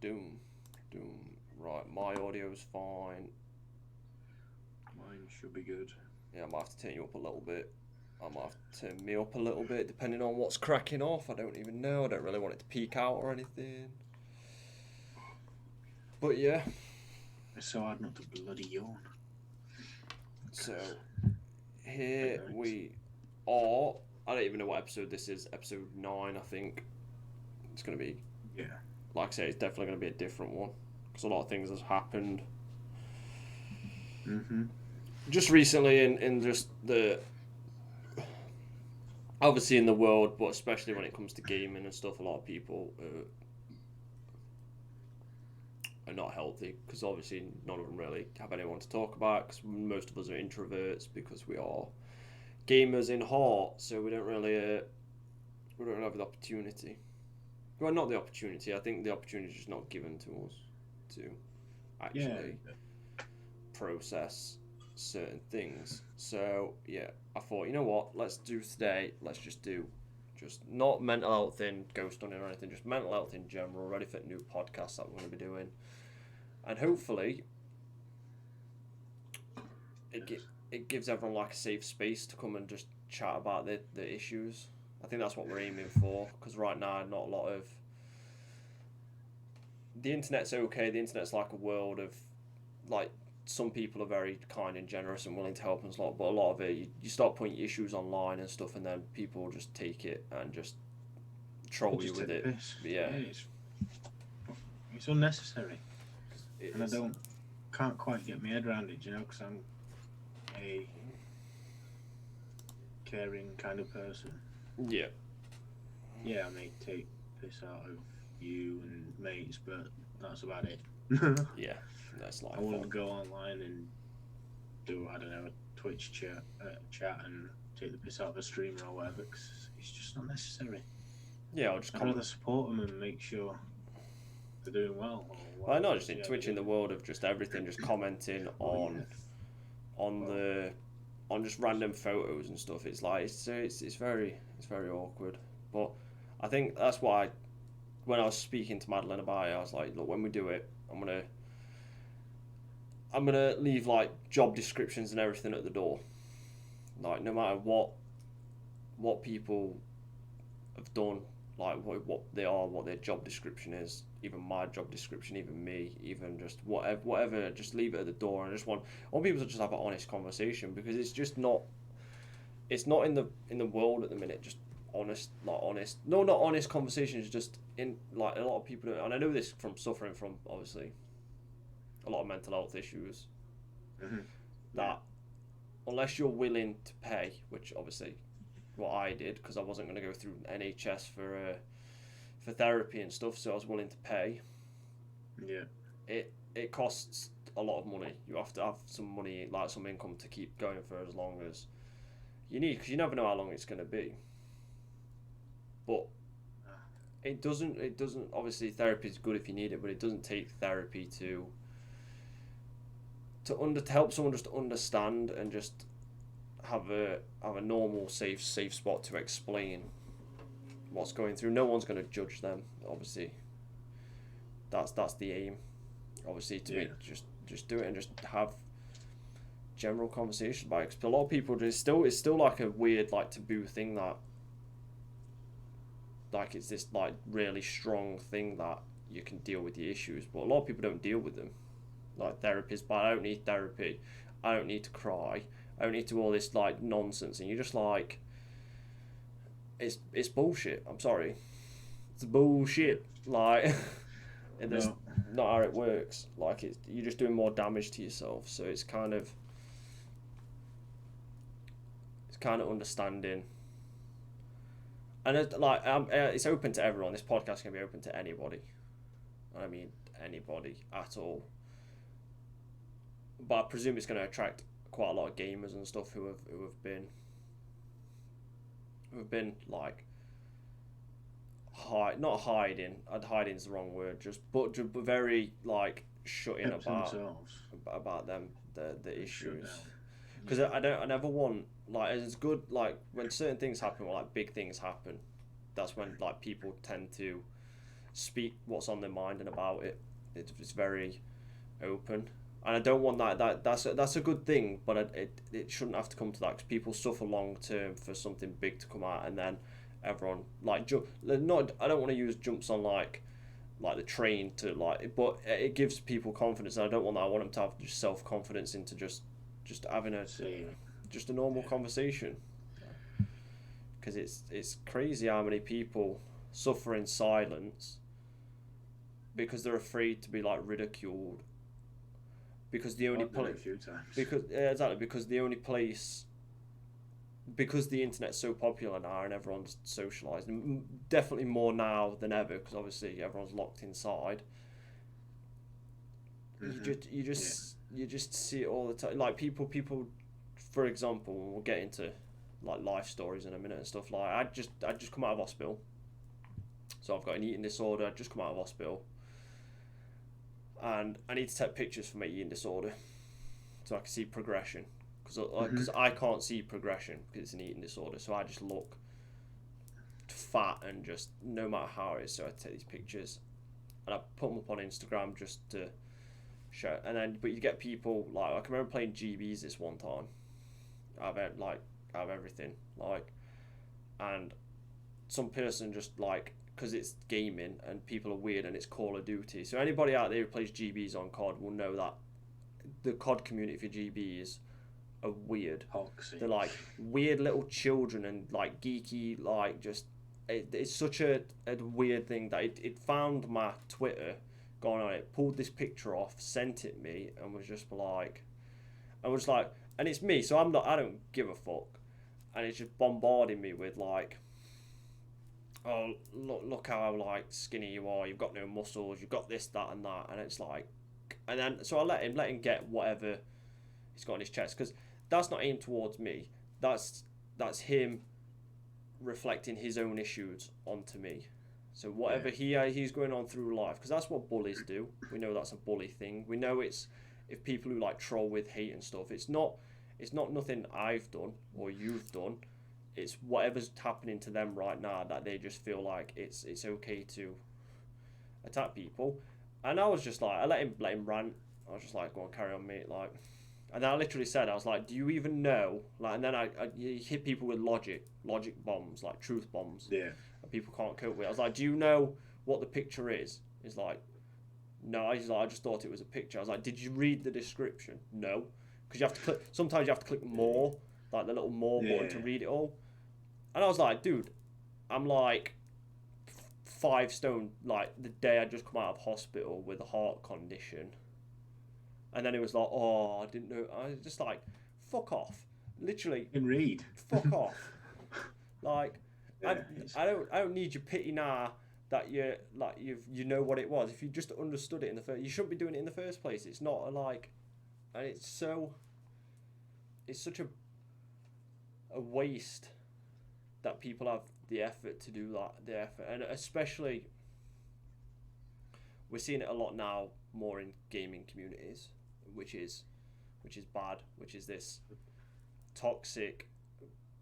Doom. Right, my audio's fine. Mine should be good. Yeah, I might have to turn you up a little bit. I might have to turn me up a little bit, depending on what's cracking off. I don't even know. I don't really want it to peak out or anything. But yeah, It's so hard not to bloody yawn. so Very here nice. we are. I don't even know what episode this is. Episode 9, I think. It's going to be, Yeah. like I say, it's definitely going to be a different one. Because a lot of things has happened Mm-hmm. just recently in just the obviously in the world, but especially when it comes to gaming and stuff, a lot of people are not healthy because obviously none of them really have anyone to talk about because most of us are introverts because we are gamers in heart, so we don't have the opportunity. Well, not the opportunity. I think the opportunity is just not given to us to Yeah. actually process certain things. So yeah, I thought, you know what, let's do today. Let's just do just not mental health in ghost hunting or anything, just mental health in general. Ready for new podcasts that we're going to be doing, and hopefully Yes. it gives everyone like a safe space to come and just chat about the issues. I think that's what we're aiming for because right now not a lot of the internet's okay. The internet's like a world of like some people are very kind and generous and willing to help and a lot, but a lot of it you start putting issues online and stuff, and then people just take it and just You troll you just with take the it. piss. But yeah, Yeah, it's unnecessary, it and I is. can't quite get my head around it, because I'm a caring kind of person. Yeah, Yeah, I may take piss out of you and mates, but that's about it. yeah, that's I life on. wouldn't go online and do, I don't know, a Twitch chat and take the piss out of a streamer or whatever, because it's just not necessary. Yeah, I'll just I'd comment. rather support them and make sure they're doing well or Well, whatever not it just is. in Yeah, Twitch, they're in the doing. world of just everything, just commenting Oh yeah. on Well, the on just random photos and stuff. It's like it's very awkward. But I think that's why when I was speaking to Madeline about it, I was like, look, when we do it, I'm gonna leave like job descriptions and everything at the door. Like no matter what people have done, like what they are, what their job description is, even my job description, even me, even just whatever, just leave it at the door. And I want people to just have an honest conversation because it's just not it's not in the world at the minute. Just honest. No, not honest conversations. Just in like a lot of people, and I know this from suffering from obviously a lot of mental health issues. hmm yeah, That unless you're willing to pay, which obviously what I did because I wasn't going to go through NHS for therapy and stuff, so I was willing to pay. yeah, It costs a lot of money. You have to have some money, like some income, to keep going for as long as you need, because you never know how long it's going to be. But Ah, it doesn't. Obviously, therapy is good if you need it, but it doesn't take therapy to help someone just understand and just have a normal safe spot to explain what's going through. No one's going to judge them. Obviously, that's the aim. Obviously, to yeah, make just do it and just have general conversations about it. Because a lot of people it's still like a weird like taboo thing that like it's this like really strong thing that you can deal with the issues, but a lot of people don't deal with them. Like therapists, but I don't need therapy. I don't need to cry. I don't need to do all this like nonsense, and you're just like, it's bullshit. I'm sorry, it's yeah. bullshit. Like, and that's No, not how it works. Like, you're just doing more damage to yourself. So it's kind of understanding, and it's open to everyone. This podcast can be open to anybody. I mean, anybody at all. But I presume it's going to attract quite a lot of gamers and stuff who have been like not hiding. Hiding's the wrong word. But very like shutting kept to themselves. about them the And shut issues. down. Because Yeah, I never want like it's good like when certain things happen or like big things happen. That's when like people tend to speak what's on their mind and about it. It's very open, and I don't want that's a good thing, but it shouldn't have to come to that because people suffer long term for something big to come out, and then everyone like not. I don't want to use jumps on like the train to like, but it gives people confidence, and I don't want that. I want them to have just self confidence into just having just a normal conversation, because it's crazy how many people suffer in silence because they're afraid to be like ridiculed, because the only because the only place, because the internet's so popular now and everyone's socialized, and definitely more now than ever because obviously everyone's locked inside. You just see it all the time, like people for example, we'll get into like life stories in a minute and stuff. Like I just come out of hospital, so I've got an eating disorder. I just come out of hospital, and I need to take pictures for my eating disorder so I can see progression, because I can't see progression because it's an eating disorder. So I just look fat and just no matter how it is. So I take these pictures and I put them up on Instagram just to show. And then but you get people like, I can remember playing GBs this one time. I've had everything like, and some person just like, because it's gaming and people are weird and it's Call of Duty. So anybody out there who plays GBs on COD will know that the COD community for GBs are weird. They're like weird little children and like geeky, like just it's such a weird thing that it found my Twitter, gone on it, pulled this picture off, sent it me, and was just like, and it's me, so I don't give a fuck, and it's just bombarding me with like, oh look how like skinny you are, you've got no muscles, you've got this, that, and that, and it's like, and then so I let him get whatever he's got on his chest, because that's not aimed towards me. That's him reflecting his own issues onto me. So whatever he's going on through life, because that's what bullies do. We know that's a bully thing. We know it's, if people who like troll with hate and stuff, it's not nothing I've done or you've done. It's whatever's happening to them right now that they just feel like it's okay to attack people. And I was just like, I let him rant. I was just like, go on, carry on, mate. Like, and then I literally said, I was like, do you even know? Like, and then I hit people with logic bombs, like truth bombs. Yeah. And people can't cope with. I was like, do you know what the picture is? He's like, no. He's like, I just thought it was a picture. I was like, did you read the description? No, because you have to click. Sometimes you have to click more, like the little more button to read it all. And I was like, dude, I'm like 5 stone. Like the day I just come out of hospital with a heart condition. And then it was like, oh, I didn't know. I was just like, fuck off. Literally. You can read. Fuck off. Like, I don't need your pity now that you like you know what it was. If you just understood it in the first, you shouldn't be doing it in the first place. It's not a, like, and it's such a waste that people have the effort to do that, and especially we're seeing it a lot now, more in gaming communities, which is bad, which is this toxic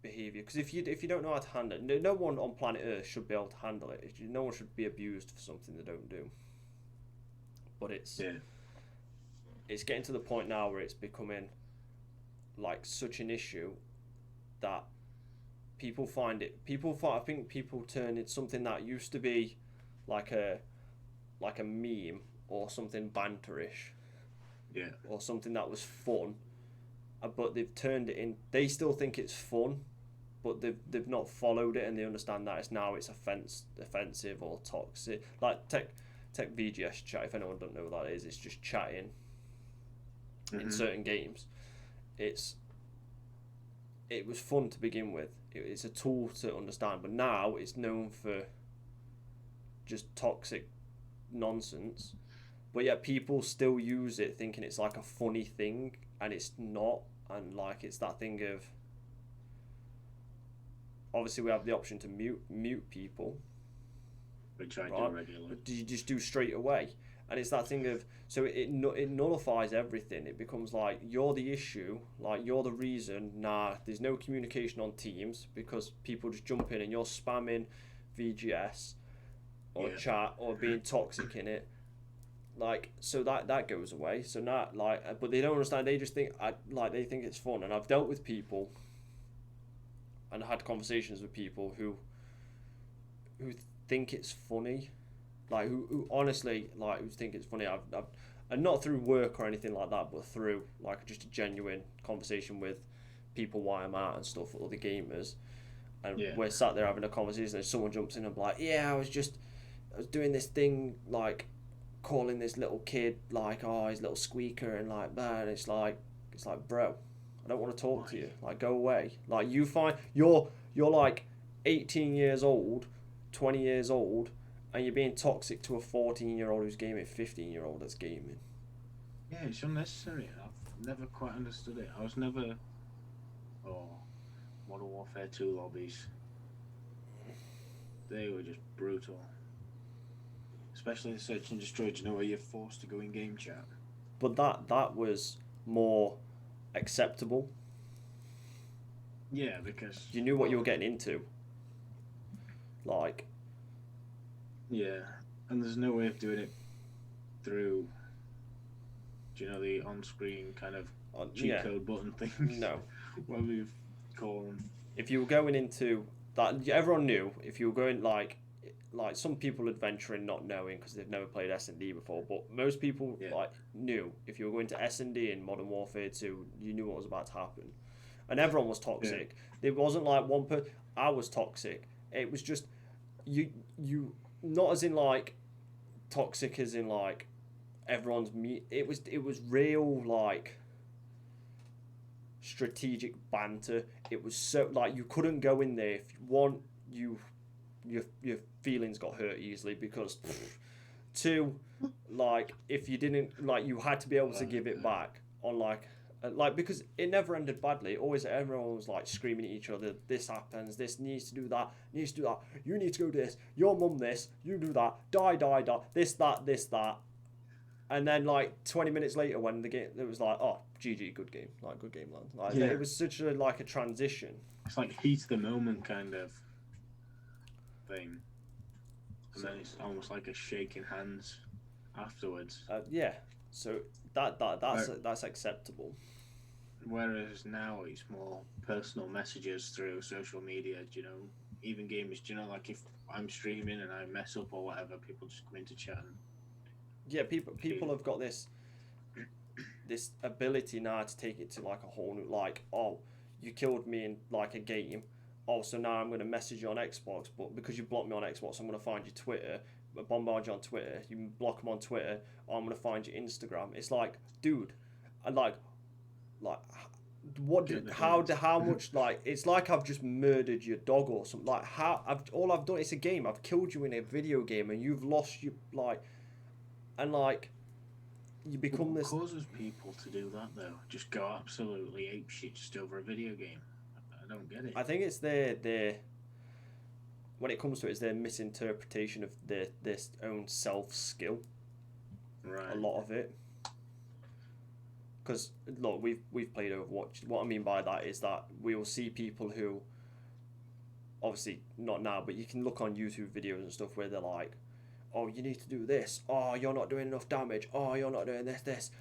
behavior. Because if you don't know how to handle it, no one on planet Earth should be able to handle it. No one should be abused for something they don't do. But it's getting to the point now where it's becoming like such an issue that I think people turn it, something that used to be like a meme or something banterish, or something that was fun, but they've turned it in. They still think it's fun, but they've not followed it, and they understand that it's offensive or toxic. Like tech VGS chat. If anyone don't know what that is, it's just chatting in certain games. It was fun to begin with. It's a tool to understand, but now it's known for just toxic nonsense. But yet people still use it thinking it's like a funny thing, and it's not. And like, it's that thing of, obviously we have the option to mute people, which I do regularly. But you just do straight away, and it's that thing of, so it nullifies everything. It becomes like you're the issue, like you're the reason. Nah, there's no communication on Teams because people just jump in and you're spamming VGS or Yeah. chat or being toxic in it. Like, so that goes away. So now, like, but they don't understand. They just think they think it's fun. And I've dealt with people and had conversations with people who think it's funny, like who honestly like who think it's funny. I've and not through work or anything like that, but through like just a genuine conversation with people while I'm out and stuff, other gamers, and Yeah. we're sat there having a conversation, and someone jumps in and be like, yeah, I was doing this thing like calling this little kid like, oh, his little squeaker and like that, and it's like bro, I don't want to talk to you, like go away. Like you find you're like 18 years old, 20 years old, and you're being toxic to a 14-year-old who's gaming, 15-year-old that's gaming. Yeah, it's unnecessary. I've never quite understood it. I was never. Oh, Modern Warfare 2 lobbies. They were just brutal. Especially the search and destroy. Do you know where you're forced to go in game chat? But that was more acceptable. Yeah, because You knew what you were getting into. Like, yeah, and there's no way of doing it through. Do you know the on-screen kind of cheat yeah, code button things? no. Whatever you call them. If you were going into that, everyone knew. If you were going like some people would venture in not knowing because they've never played S&D before, but most people Yeah. like knew. If you were going to S&D in Modern Warfare 2, you knew what was about to happen, and everyone was toxic. It wasn't like one person. I was toxic. It was just you not as in like toxic as in like everyone's me. It was real like strategic banter. It was so like you couldn't go in there if one your feelings got hurt easily because two, like if you didn't like you had to be able to give it back on like because it never ended badly. Always everyone was like screaming at each other. This happens. This needs to do that. Needs to do that. You need to go this. Your mum this. You do that. Die die die. This that. And then like 20 minutes later, when the game, it was like, oh, GG, good game, like good game, land. Like it was such a like a transition. It's like heat of the moment kind of thing, and then it's almost like a shaking hands afterwards. Yeah. So that's acceptable. Whereas now it's more personal messages through social media. Do you know, even gamers. Do you know, like if I'm streaming and I mess up or whatever, people just come into chat. And Yeah, people have got this ability now to take it to like a whole new like, oh, you killed me in like a game. Oh, so now I'm going to message you on Xbox, but because you blocked me on Xbox, I'm going to find your Twitter, bombard you on Twitter. You block them on Twitter. Oh, I'm going to find your Instagram. It's like, dude, and like what? How much? Like, it's like I've just murdered your dog or something. Like, all I've done. It's a game. I've killed you in a video game, and you've lost your like, and like. You become what this. causes people to do that though? Just go absolutely apeshit just over a video game. I don't get it. I think it's their when it comes to it, it's their misinterpretation of their own self skill. Right. A lot of it. Because look, we've played Overwatch. What I mean by that is that we will see people who, obviously not now, but you can look on YouTube videos and stuff where they're like, oh, you need to do this. Oh, you're not doing enough damage. Oh, you're not doing this.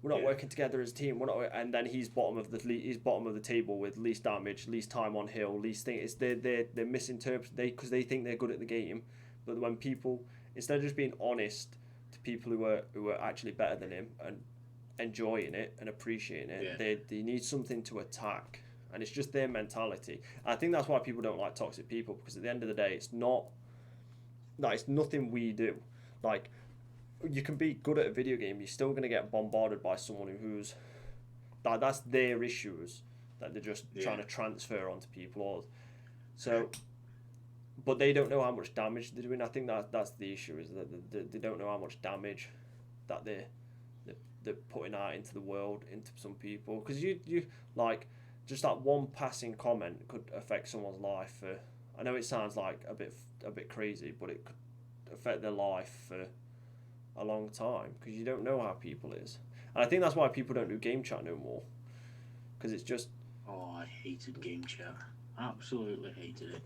We're not working together as a team. We're not. And then he's bottom of the table with least damage, least time on hill, least thing. It's they're misinterpreted because they think they're good at the game, but when people, instead of just being honest to people who are actually better than him and enjoying it and appreciating it, they need something to attack, and it's just their mentality. And I think that's why people don't like toxic people, because at the end of the day, it's not. Like, it's nothing we do. Like, you can be good at a video game, you're still going to get bombarded by someone who's... That's their issues that they're just trying to transfer onto people. So, but they don't know how much damage they're doing. I think that's the issue, is that they don't know how much damage that they're putting out into the world, into some people. Because you like, just that one passing comment could affect someone's life for... I know it sounds like a bit crazy, but it could affect their life for a long time, because you don't know how people is. And I think that's why people don't do game chat no more, because it's just... Oh, I hated game chat. Absolutely hated it.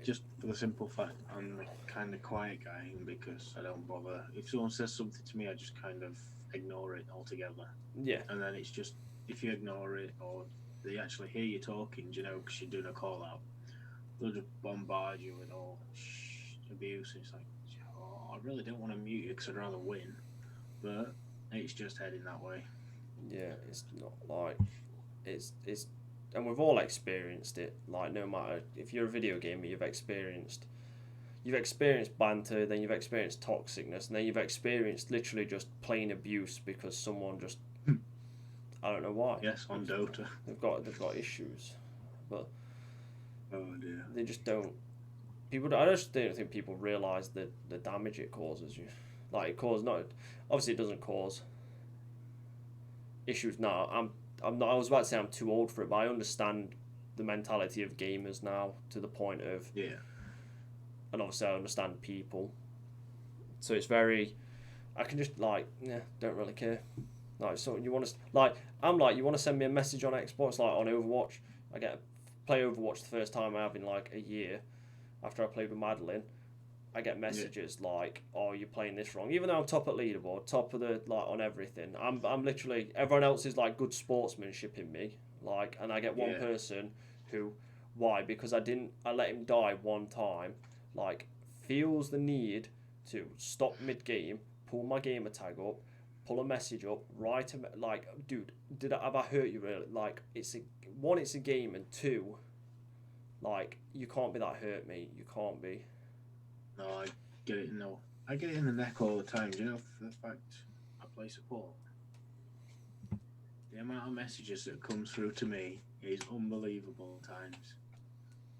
just for the simple fact I'm the kind of quiet guy, and because I don't bother. If someone says something to me, I just kind of ignore it altogether. Yeah, And then it's just if you ignore it or they actually hear you talking, because you're doing a call out, they'll just bombard you with all abuse. It's like, oh, I really don't want to mute you because I'd rather win, but it's just heading that way. yeah. It's not like it's, and we've all experienced it. Like no matter if you're a video gamer, you've experienced banter, then you've experienced toxicness, and then you've experienced literally just plain abuse because someone just I don't know why. Yes, on Dota. They've got issues, but Oh dear. they just don't. People, I just don't think people realise the damage it causes you. Like it causes not. Obviously, it doesn't cause issues now. I'm not. I was about to say I'm too old for it, but I understand the mentality of gamers now to the point of, Yeah. and obviously I understand people. So it's very. I can just don't really care. Like so you want to I'm like you want to send me a message on Xbox like on Overwatch. I play Overwatch the first time I have in like a year after I played with Madeline. I get messages like, "Oh, you're playing this wrong." Even though I'm top at leaderboard, top of the on everything, I'm literally everyone else is like good sportsmanship in me. Like, and I get one person who, why? Because I let him die one time. Like, feels the need to stop mid game, pull my gamer tag up, pull a message up, write a like, dude, have I hurt you really? Like, it's a game, and two, like, you can't be that hurt, mate. You can't be. No, I get it. No, I get it in the neck all the time. For the fact I play support, the amount of messages that comes through to me is unbelievable at times.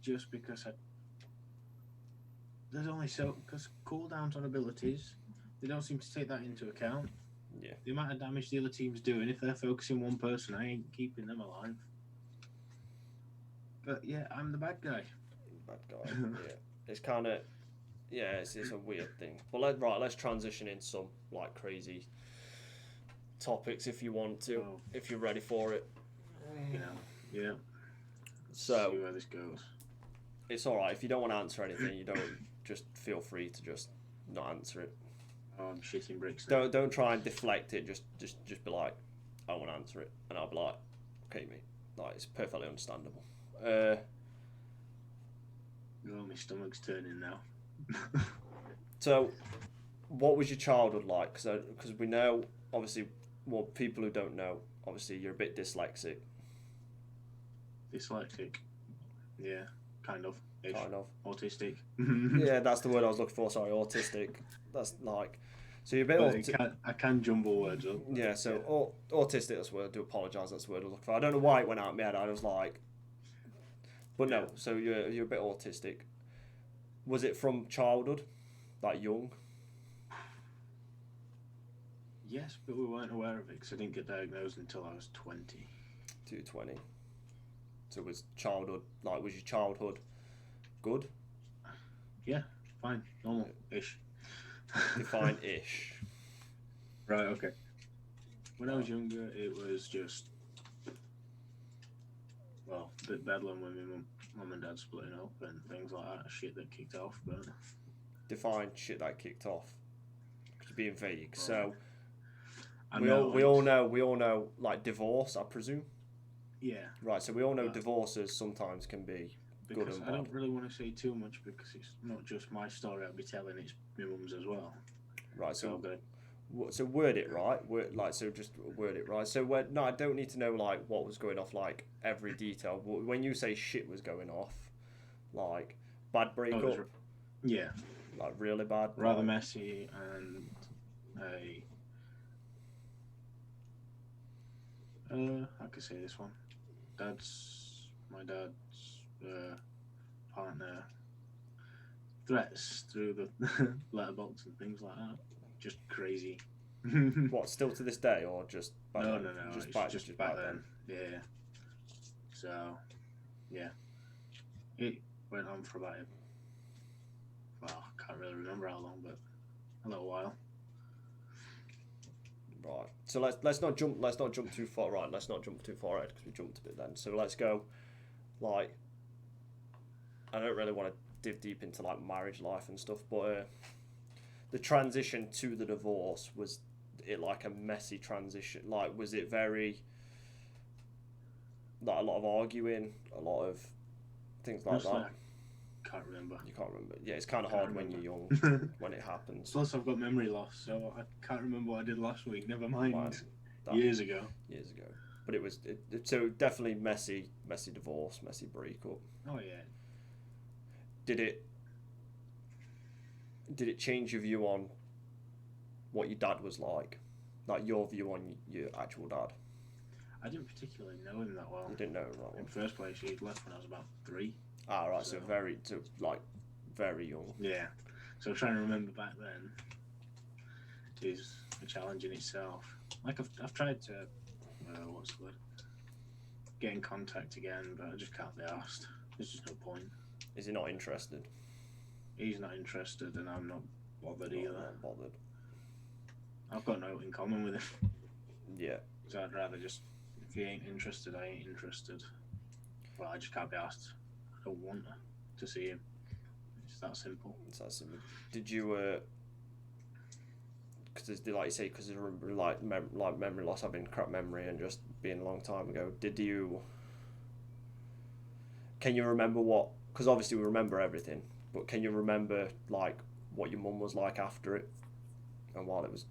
Just because there's only because cooldowns on abilities, they don't seem to take that into account. Yeah. The amount of damage the other team's doing, if they're focusing one person, I ain't keeping them alive. But yeah, I'm the bad guy. Bad guy. Yeah. It's kind of. Yeah, it's a weird thing. But let's transition in some like crazy topics if you want to, if you're ready for it. Yeah. So see where this goes. It's all right if you don't want to answer anything. You don't just feel free to just not answer it. Oh, I'm shitting bricks now. Don't try and deflect it. Just be like, I want to answer it, and I'll be like, okay, mate. Like it's perfectly understandable. Oh, my stomach's turning now. So, what was your childhood like? Because we know, obviously, well, people who don't know, obviously, you're a bit dyslexic. Dyslexic? Yeah, kind of. Kind of. Autistic. Yeah, that's the word I was looking for. Sorry, autistic. That's like, so you're a bit. I can jumble words up. Yeah, so autistic. That's the word. I do apologise. That's the word I was looking for. I don't know why it went out of my head. I was like, but no. So you're a bit autistic. Was it from childhood, like young? Yes, but we weren't aware of it because I didn't get diagnosed until I was 20. 20. So was childhood, like, was your childhood good? Yeah, fine, normal-ish. Define-ish. Right, okay. When I was younger, it was just, well, a bit bedlam when my mum and dad splitting up and things like that, shit that kicked off, but... Define shit that kicked off. Because you're being vague. So, I we all know, like, divorce, I presume? Yeah. Right, so we all know divorces sometimes can be good and bad. I don't really want to say too much because it's not just my story I'll be telling, it's my mum's as well. Right, so word it right. Just word it right. So no, I don't need to know like what was going off, like every detail. When you say shit was going off, like bad breakup. Yeah. Like really bad. Rather messy and I could say this one. My dad's partner threats through the letterbox and things like that. Just crazy. What, still to this day, or just back no, then? No, just back then. Yeah. So, yeah. It went on for about, well, I can't really remember how long, but a little while. Right. So let's not jump too far. Right. Let's not jump too far ahead because we jumped a bit then. So let's go. Like, I don't really want to dive deep into like marriage life and stuff, but the transition to the divorce, was it like a messy transition? Like, was it very like a lot of arguing, a lot of things like Honestly, that? I can't remember. You can't remember. Yeah, it's kind of Can't hard when you're young remember. when it happens. Plus, I've got memory loss, so I can't remember what I did last week. Never mind. Mine, that Years ago. years ago. But it was so definitely messy divorce, messy breakup. Oh yeah. Did it change your view on what your dad was like your view on your actual dad? I didn't particularly know him that well. You didn't know him that In well. the first place, he'd left when I was about 3. Ah, right. So very young. Yeah. So trying to remember back then is a challenge in itself. Like I've tried to, what's the word? Get in contact again, but I just can't be asked. There's just no point. Is he not interested? He's not interested, and I'm not bothered either. Not bothered. I've got no in common with him. Yeah. So I'd rather just, if he ain't interested, I ain't interested. Well, I just can't be asked. I don't want to see him. It's that simple. It's that simple. Did you? Because like you say, because of like memory loss, having crap memory, and just being a long time ago. Did you? Can you remember what? Because obviously we remember everything, but can you remember like what your mum was like after it, and while it was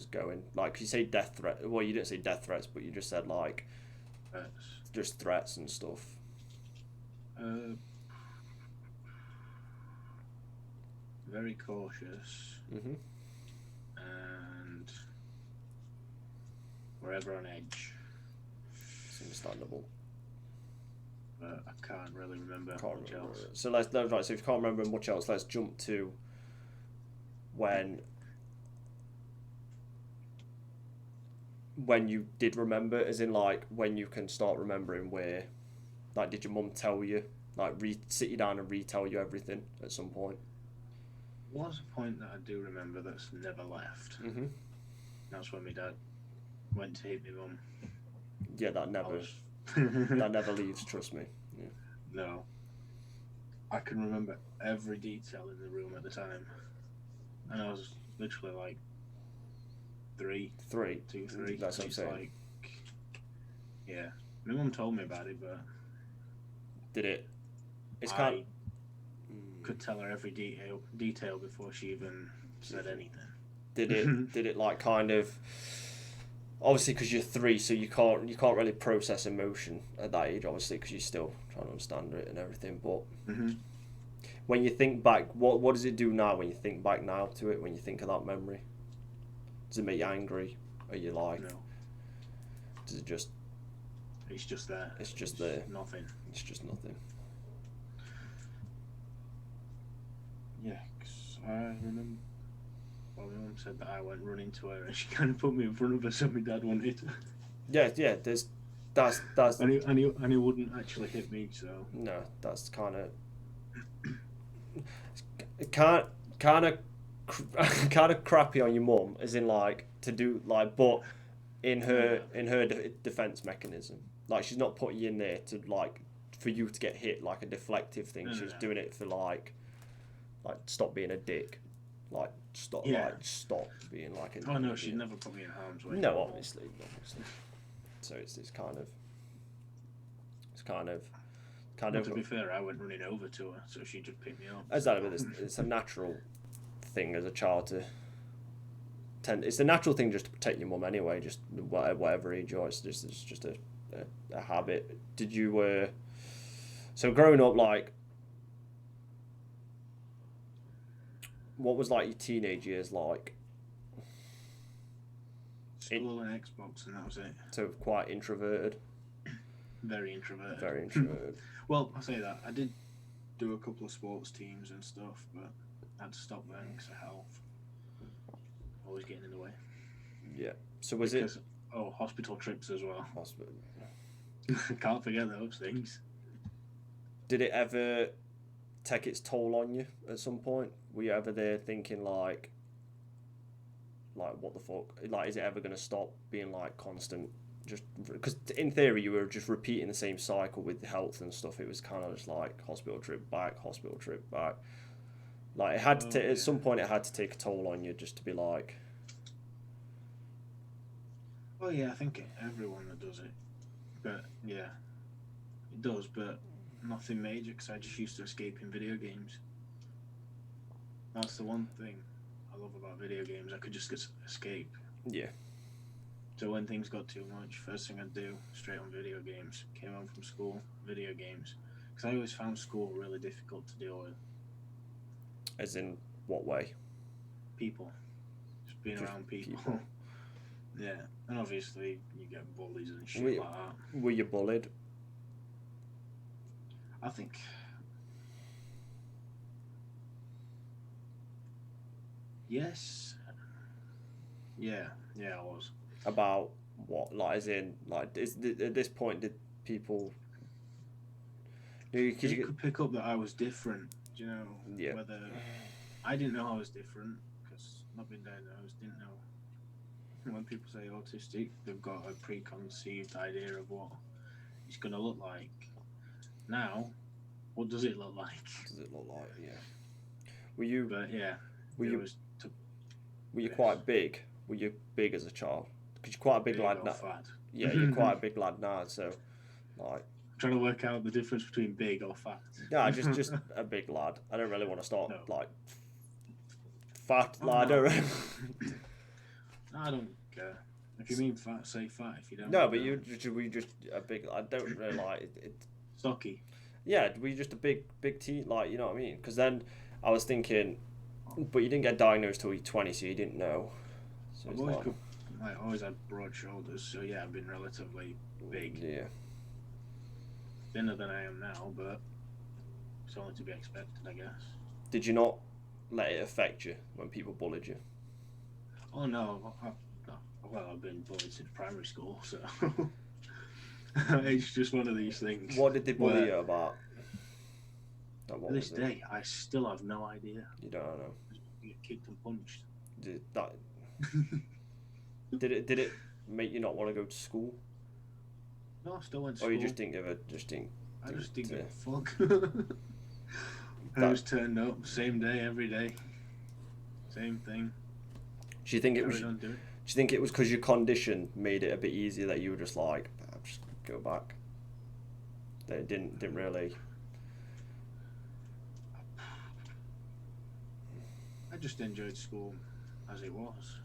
going? Like you say death threat. Well, you didn't say death threats, but you just said like just threats and stuff. Very cautious. Mhm. And we're ever on edge. It's understandable. But I can't really remember much else. So let's right. So if you can't remember much else, let's jump to when you did remember, as in like when you can start remembering where, like, did your mum tell you, like, sit you down and retell you everything at some point? Was a point that I do remember that's never left. Mhm. That's when my dad went to hit my mum. Yeah, that never leaves. Trust me. Yeah. No. I can remember every detail in the room at the time, and I was literally like 3. 2, 3. That's what I'm saying. Like, yeah, my mum told me about it, but did it? It's I kind. could tell her every detail before she even said anything. Did it like kind of? Obviously, because you're 3, so you can't really process emotion at that age. Obviously, because you're still trying to understand it and everything. But when you think back, what does it do now? When you think back now to it, when you think of that memory, does it make you angry? Are you like? No. Does it just? It's just there. It's just there. Nothing. It's just nothing. Yeah, because I remember. Well, my mum said that I went running to her, and she kind of put me in front of her, so my dad wanted. Yeah. That's. And he wouldn't actually hit me, so. No, that's kind of crappy on your mum, as in like to do like, but in her defense mechanism, like she's not putting you in there to like for you to get hit like a deflective thing. No, She's no. doing it for like stop being a dick, like stop being like a. Oh no, she'd never put me in harm's way. No, obviously. So it's kind of. Well, to be fair, I went running over to her, so she just picked me up. Exactly, but it's a natural thing as a child to tend. It's a natural thing just to protect your mum anyway, just whatever age you are. It's just a habit. Did you? So growing up, like, what was like your teenage years like? School and Xbox, and that was it. So quite introverted. Very introverted. Very introverted. Well, I say that. I did do a couple of sports teams and stuff, but I had to stop then because of health. Always getting in the way. Yeah. So was it? Oh, hospital trips as well. Hospital. Can't forget those things. Did it ever take its toll on you at some point? Were you ever there thinking like what the fuck? Like, is it ever going to stop being like constant just because in theory you were just repeating the same cycle with health and stuff. It was kind of just like hospital trip back, hospital trip back. Like it had to at some point it had to take a toll on you just to be like, Well, yeah, I think everyone that does it, but yeah, it does, but nothing major because I just used to escape in video games. That's the one thing I love about video games. I could just escape. yeah, So when things got too much, first thing I'd do, straight on video games. Came home from school, video games. Because I always found school really difficult to deal with. as in what way? People. Just being Just around people. people. Yeah. And obviously, you get bullies and shit We- like that. Were you bullied? I think. Yes. Yeah. Yeah, I was. About what? Like as in like at this point did people? Because You you could pick up that I was different. Do you know? Yeah. Whether. I didn't know I was different because not being diagnosed, didn't know. When people say autistic, they've got a preconceived idea of what it's going to look like. Now, what does it look like? does it look like? Yeah. Were you But yeah, were it you was were you quite big? Were you big as a child? Because you're quite a big big lad or now. fat. Yeah, you're quite a big lad now. So, like, Trying to work out the difference between big or fat. no, just a big lad. I don't really want to start No. like fat Oh, lad. no. or- I don't care. If you mean fat, say fat. If you don't, No, but don't. we just a big. I don't really like it. Stocky. Yeah, we just a big team. Like you know what I mean? Because then I was thinking, but you didn't get diagnosed till you're 20, so you didn't know. So I've it's always, like, always had broad shoulders, so yeah, I've been relatively big. yeah. Thinner than I am now, but it's only to be expected, I guess. Did you not let it affect you when people bullied you? Oh no, no. Well, I've been bullied since primary school, so it's just one of these things. What did they bully Where- you about? Like, To what this was it? day, I still have no idea. You don't know. You get kicked and punched. Did that? Did it make you not want to go to school, No, I still went to or school. you just didn't give a just didn't? I just didn't to- give a fuck. I That- just turned up, same day, every day. Same thing. Do you think it was? Carried on doing. Do you think it was because your condition made it a bit easier that you were just like, "Ah, just go back? That it didn't really. I just enjoyed school as it was.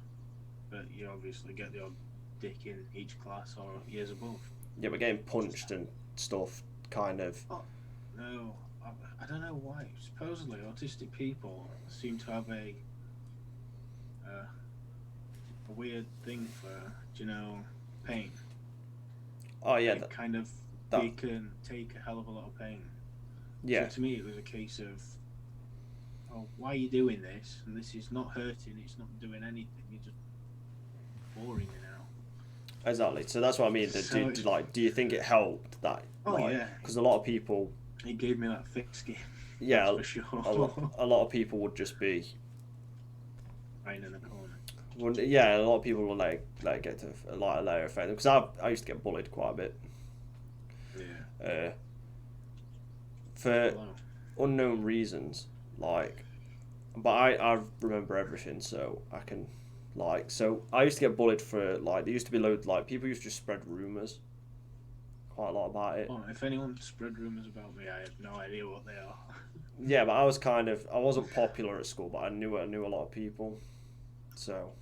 But you obviously get the odd dick in each class or years above. Yeah, but getting punched and stuff kind of. No, I don't know why. Supposedly, autistic people seem to have a weird thing for, pain. Oh yeah, Like, kind of, that- they can take a hell of a lot of pain. yeah. So to me, it was a case of, oh, why are you doing this? And this is not hurting. It's not doing anything. You're just boring you now. Exactly. So that's what I mean. So it's- Do you think it helped that? Oh, yeah. Because a lot of people, It gave me that thick skin. yeah, That's for sure. a lot of people would just be. Right in the corner. Yeah, a lot of people will let it get to a lot of layer effect because I used to get bullied quite a bit. Yeah. For Hello. unknown reasons, like, but I remember everything, so I can, like, so I used to get bullied for, like, there used to be loads, like, people used to just spread rumours quite a lot about it. Oh, if anyone spread rumours about me, I have no idea what they are. Yeah, but I wasn't popular at school, but I knew a lot of people, so,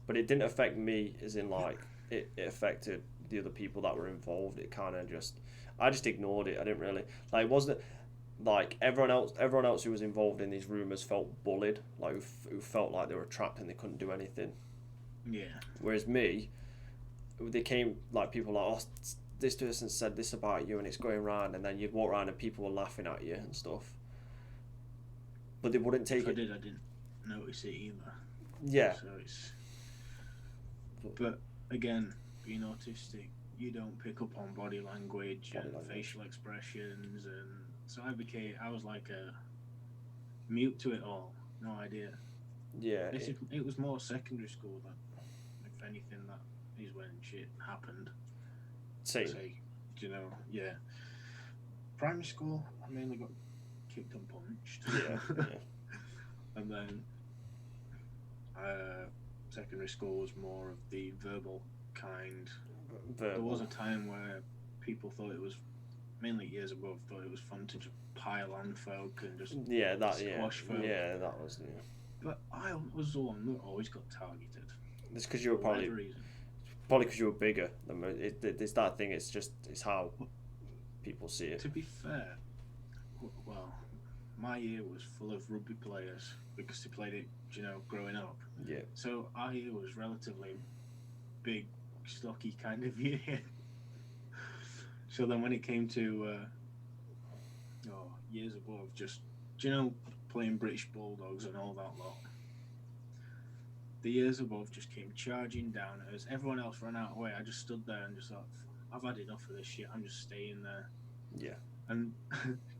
but it didn't affect me, as in, like, it affected the other people that were involved. It kind of I just ignored it. I didn't really, like, it wasn't, like, everyone else who was involved in these rumours felt bullied, like, who felt like they were trapped and they couldn't do anything. Yeah. Whereas me, they came, like, people were like, oh, this person said this about you and it's going around, and then you'd walk around and people were laughing at you and stuff. But they wouldn't take If I it. did, I didn't notice it either. Yeah. So it's. But again, being autistic, you don't pick up on body language Body and language. facial expressions, and so I was like a mute to it all. No idea. Yeah. It was more secondary school that, if anything, that is when shit happened. Same. Say, you know, yeah. Primary school, I mainly got kicked and punched. Yeah, yeah. And then secondary school was more of the verbal kind. There was Verbal. a time where people thought it was, mainly years above, thought it was fun to just pile on folk and just Yeah, that. Yeah, squash folk. yeah. That was. Yeah. But I was the one that always got targeted It's because you were for whatever reason. probably because you were bigger. It's that thing. It's how people see it. To be fair, well, my year was full of rugby players because they played it, growing up. Yeah. So our year was relatively big, stocky kind of year. So then when it came to years above, just playing British Bulldogs and all that lot, the years above just came charging down. As everyone else ran out of the way, I just stood there and just thought, I've had enough of this shit. I'm just staying there. Yeah. And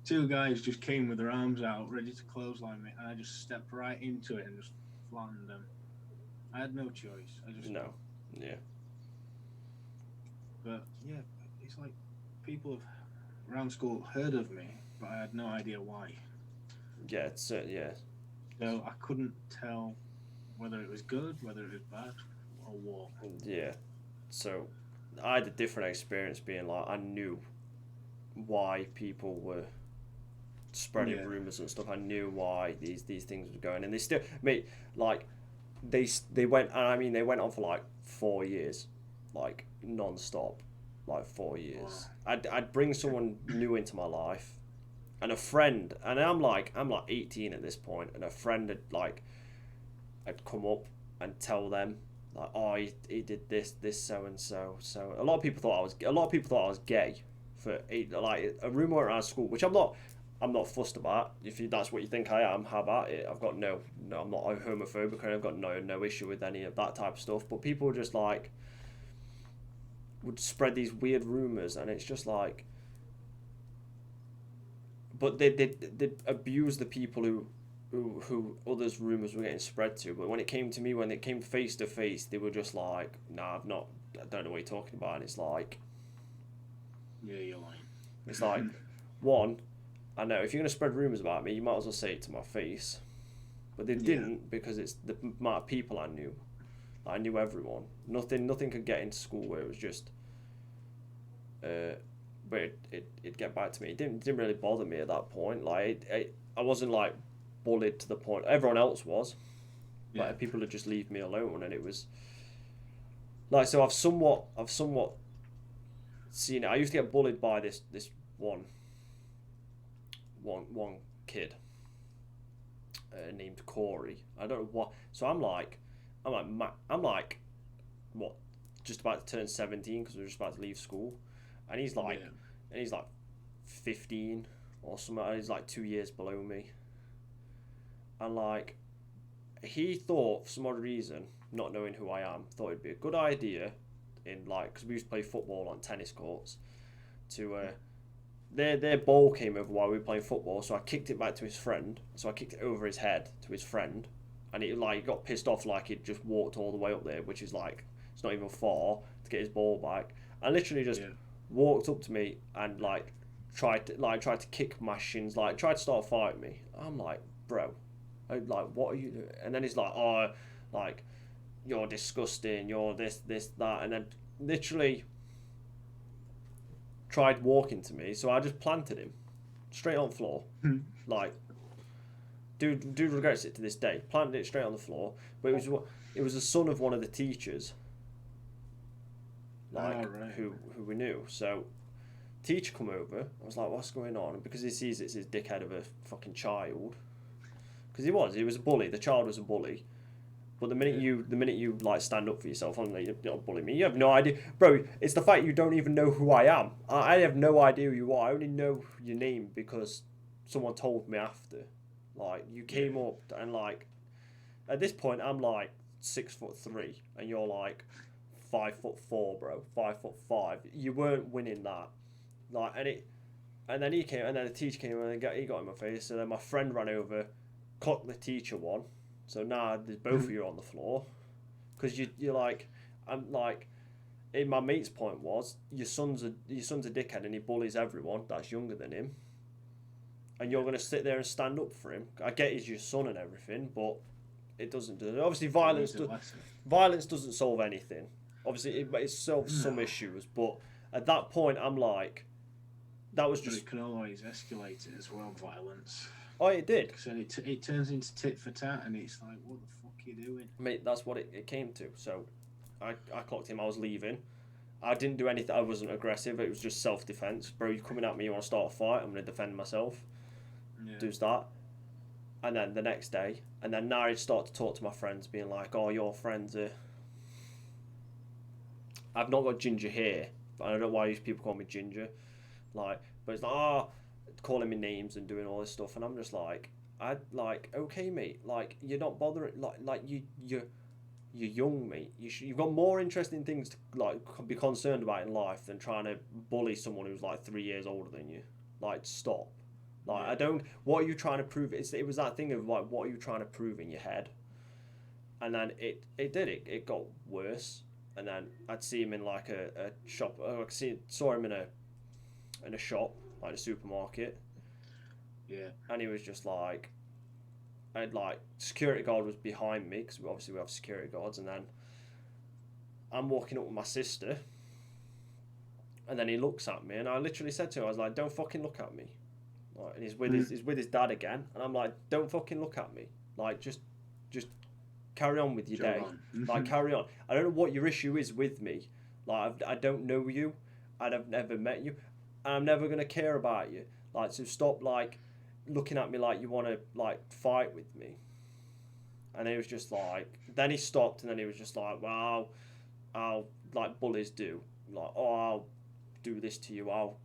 two guys just came with their arms out, ready to clothesline me, and I just stepped right into it and just flattened them. I had no choice. I just No. Yeah. But yeah, it's like people have around school heard of me, but I had no idea why. Yeah. It's yeah. So I couldn't tell whether it was good, whether it was bad, or what. Yeah. So I had a different experience being like I knew why people were spreading Yeah. rumors and stuff. I knew why these things were going, and they still, mate, like they went. And I mean, they went on for like 4 years, like non-stop, like 4 years. Wow. I'd bring someone new into my life, and a friend, and I'm like 18 at this point, and a friend had come up and tell them like, oh, he did this so and so. So a lot of people thought I was gay for like a rumor around school, which I'm not fussed about. If that's what you think I am, how about it? I've got no, I'm not homophobic, and I've got no issue with any of that type of stuff. But people just like would spread these weird rumors, and it's just like, but they abuse the people who others rumors were getting spread to. But when it came to me, when it came face to face, they were just like, nah, I don't know what you're talking about. And Yeah, you're lying. it's like one. I know if you're gonna spread rumors about me, you might as well say it to my face. But they didn't because it's the amount of people I knew. I knew everyone. Nothing could get into school where it was just. But it'd get back to me. It didn't really bother me at that point. Like I wasn't like bullied to the point everyone else was. Yeah. Like people would just leave me alone, and it was. Like so, I've somewhat seen it. I used to get bullied by this one kid named Corey. I don't know what. So I'm like, what, just about to turn 17 because we were just about to leave school, and he's like, Yeah. 15 or something. And he's like 2 years below me, and like, he thought for some odd reason, not knowing who I am, thought it'd be a good idea, in like, because we used to play football on tennis courts, to their ball came over while we were playing football, so I kicked it back to his friend. So I kicked it over his head to his friend, and he like got pissed off, like he'd just walked all the way up there, which is like it's not even far to get his ball back, and literally just walked up to me and like tried to kick my shins, like tried to start fighting me. I'm like, bro, like what are you doing? And then he's like, oh, like you're disgusting, you're this that, and then literally tried walking to me, so I just planted him straight on the floor. Like, dude regrets it to this day. Planted it straight on the floor, but it was the son of one of the teachers, like right. who we knew. So, teacher come over. I was like, what's going on? And because he sees it's his dickhead of a fucking child, because he was a bully. The child was a bully. But the minute you like stand up for yourself, I'm like, you're not bullying me. You have no idea, bro. It's the fact you don't even know who I am. I have no idea who you are. I only know your name because someone told me after. Like you came up and like, at this point I'm like 6'3" and you're like 5'4", bro, 5'5". You weren't winning that, like, and then he came, and then the teacher came and he got in my face. So then my friend ran over, clocked the teacher one. So now there's both of you on the floor, because you're like, I'm like, in my mate's point was your son's a dickhead and he bullies everyone that's younger than him, and you're gonna sit there and stand up for him. I get he's your son and everything, but it doesn't do. Obviously, violence doesn't solve anything. Obviously, it solves some issues, but at that point, I'm like, that was just. But it can always escalate it as well, violence. Oh, it did. So it turns into tit for tat, and it's like, what the fuck are you doing? Mate, that's what it came to. So, I clocked him. I was leaving. I didn't do anything. I wasn't aggressive. It was just self-defense. Bro, you coming at me, you want to start a fight, I'm going to defend myself. Yeah. Do that. And then the next day, and then now I'd start to talk to my friends, being like, oh, your friends are... I've not got ginger hair, but I don't know why these people call me ginger. Like, but it's like, oh, calling me names and doing all this stuff, and I'm just like, okay, mate, like, you're not bothering, you're young, mate. You've got more interesting things to like be concerned about in life than trying to bully someone who's like 3 years older than you. Like, stop. Like, I don't. What are you trying to prove? It was that thing of like, what are you trying to prove in your head? And then it got worse. And then I'd see him in like a shop. Saw him in a shop, like a supermarket. Yeah. And he was just like, security guard was behind me because obviously we have security guards, and then I'm walking up with my sister, and then he looks at me, and I literally said to him, I was like, "Don't fucking look at me." Like, and he's with his dad again, and I'm like, "Don't fucking look at me. Like, just carry on with your day. Like, carry on. I don't know what your issue is with me. Like, I don't know you, and I've never met you, and I'm never gonna care about you. Like, so stop like looking at me like you want to like fight with me." And he was just like, then he stopped, and then he was just like, "Well, I'll like bullies do. Like, oh, I'll do this to you. I'll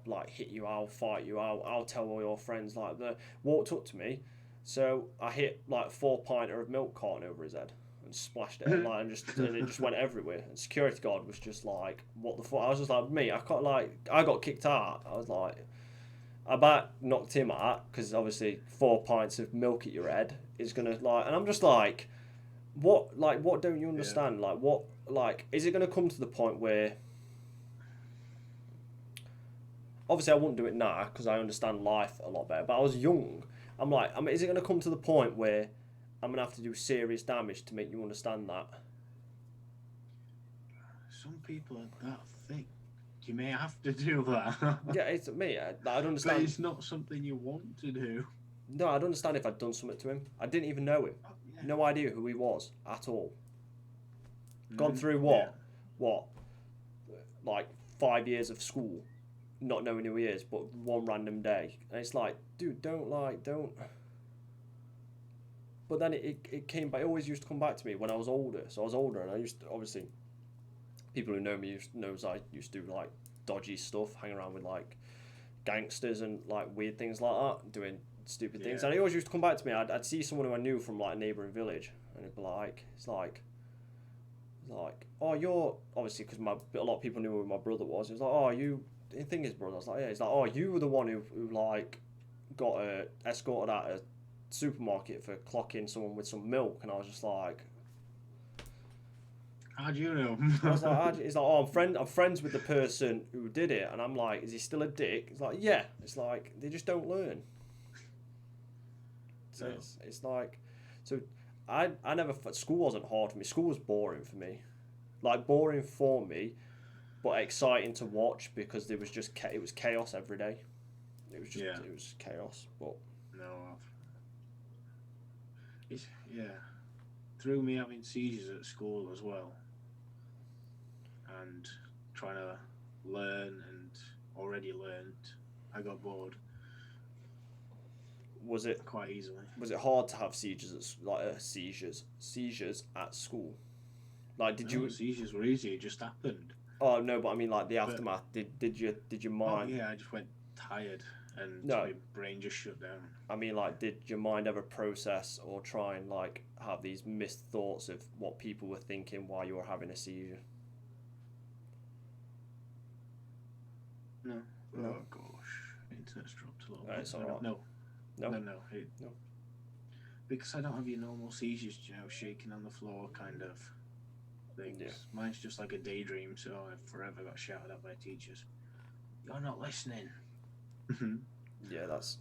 like hit you. I'll fight you. I'll tell all your friends." Like, walked up to me, so I hit like 4 pinter of milk carton over his head and splashed it, and it just went everywhere. And security guard was just like, "What the fuck?" I was just like, "Me, I got kicked out." I was like, I about knocked him out because obviously 4 pints of milk at your head is gonna like, and I'm just like, what don't you understand? Yeah. Is it gonna come to the point where? Obviously, I wouldn't do it now because I understand life a lot better. But I was young. I'm like, is it gonna come to the point where I'm gonna have to do serious damage to make you understand that? Some people are that thick. You may have to do that. Yeah, it's me. I don't understand. But it's not something you want to do. No, I don't understand if I'd done something to him. I didn't even know him. Yeah. No idea who he was at all. Gone through what, like 5 years of school, not knowing who he is, but one random day, and it's like, dude, don't. But then it came back. It always used to come back to me when I was older. So I was older, and I used to, obviously, people who know me knows I used to do like dodgy stuff, hang around with like gangsters and like weird things like that, doing stupid things. And it always used to come back to me. I'd see someone who I knew from like a neighbouring village, and it'd be like, it's like, oh, you're obviously because a lot of people knew who my brother was. It was like, oh, you. The thing is, brother. I was like, yeah. He's like, oh, you were the one who like got escorted out a supermarket for clocking someone with some milk, and I was just like, how do you know? I was like, he's like, oh, I'm friends with the person who did it, and I'm like, is he still a dick? It's like, yeah. It's like they just don't learn. So it's like, so I never, school wasn't hard for me. School was boring for me, like boring for me, but exciting to watch because it was just it was chaos every day. It was just it was chaos. But it's through me having seizures at school as well, and trying to learn and already learned, I got bored. Was it quite easily? Was it hard to have seizures seizures at school? Like, did you? Seizures were easy. It just happened. Oh no, but I mean, like the aftermath. Did you mind? Oh yeah, I just went tired and my brain just shut down. I mean, like, did your mind ever process or try and like have these missed thoughts of what people were thinking while you were having a seizure? No. Oh gosh, internet's dropped a little bit. It's alright. No. No. Because I don't have your normal seizures, shaking on the floor, kind of. things. Yeah. Mine's just like a daydream, so I forever got shouted at by teachers. You're not listening. Yeah, that's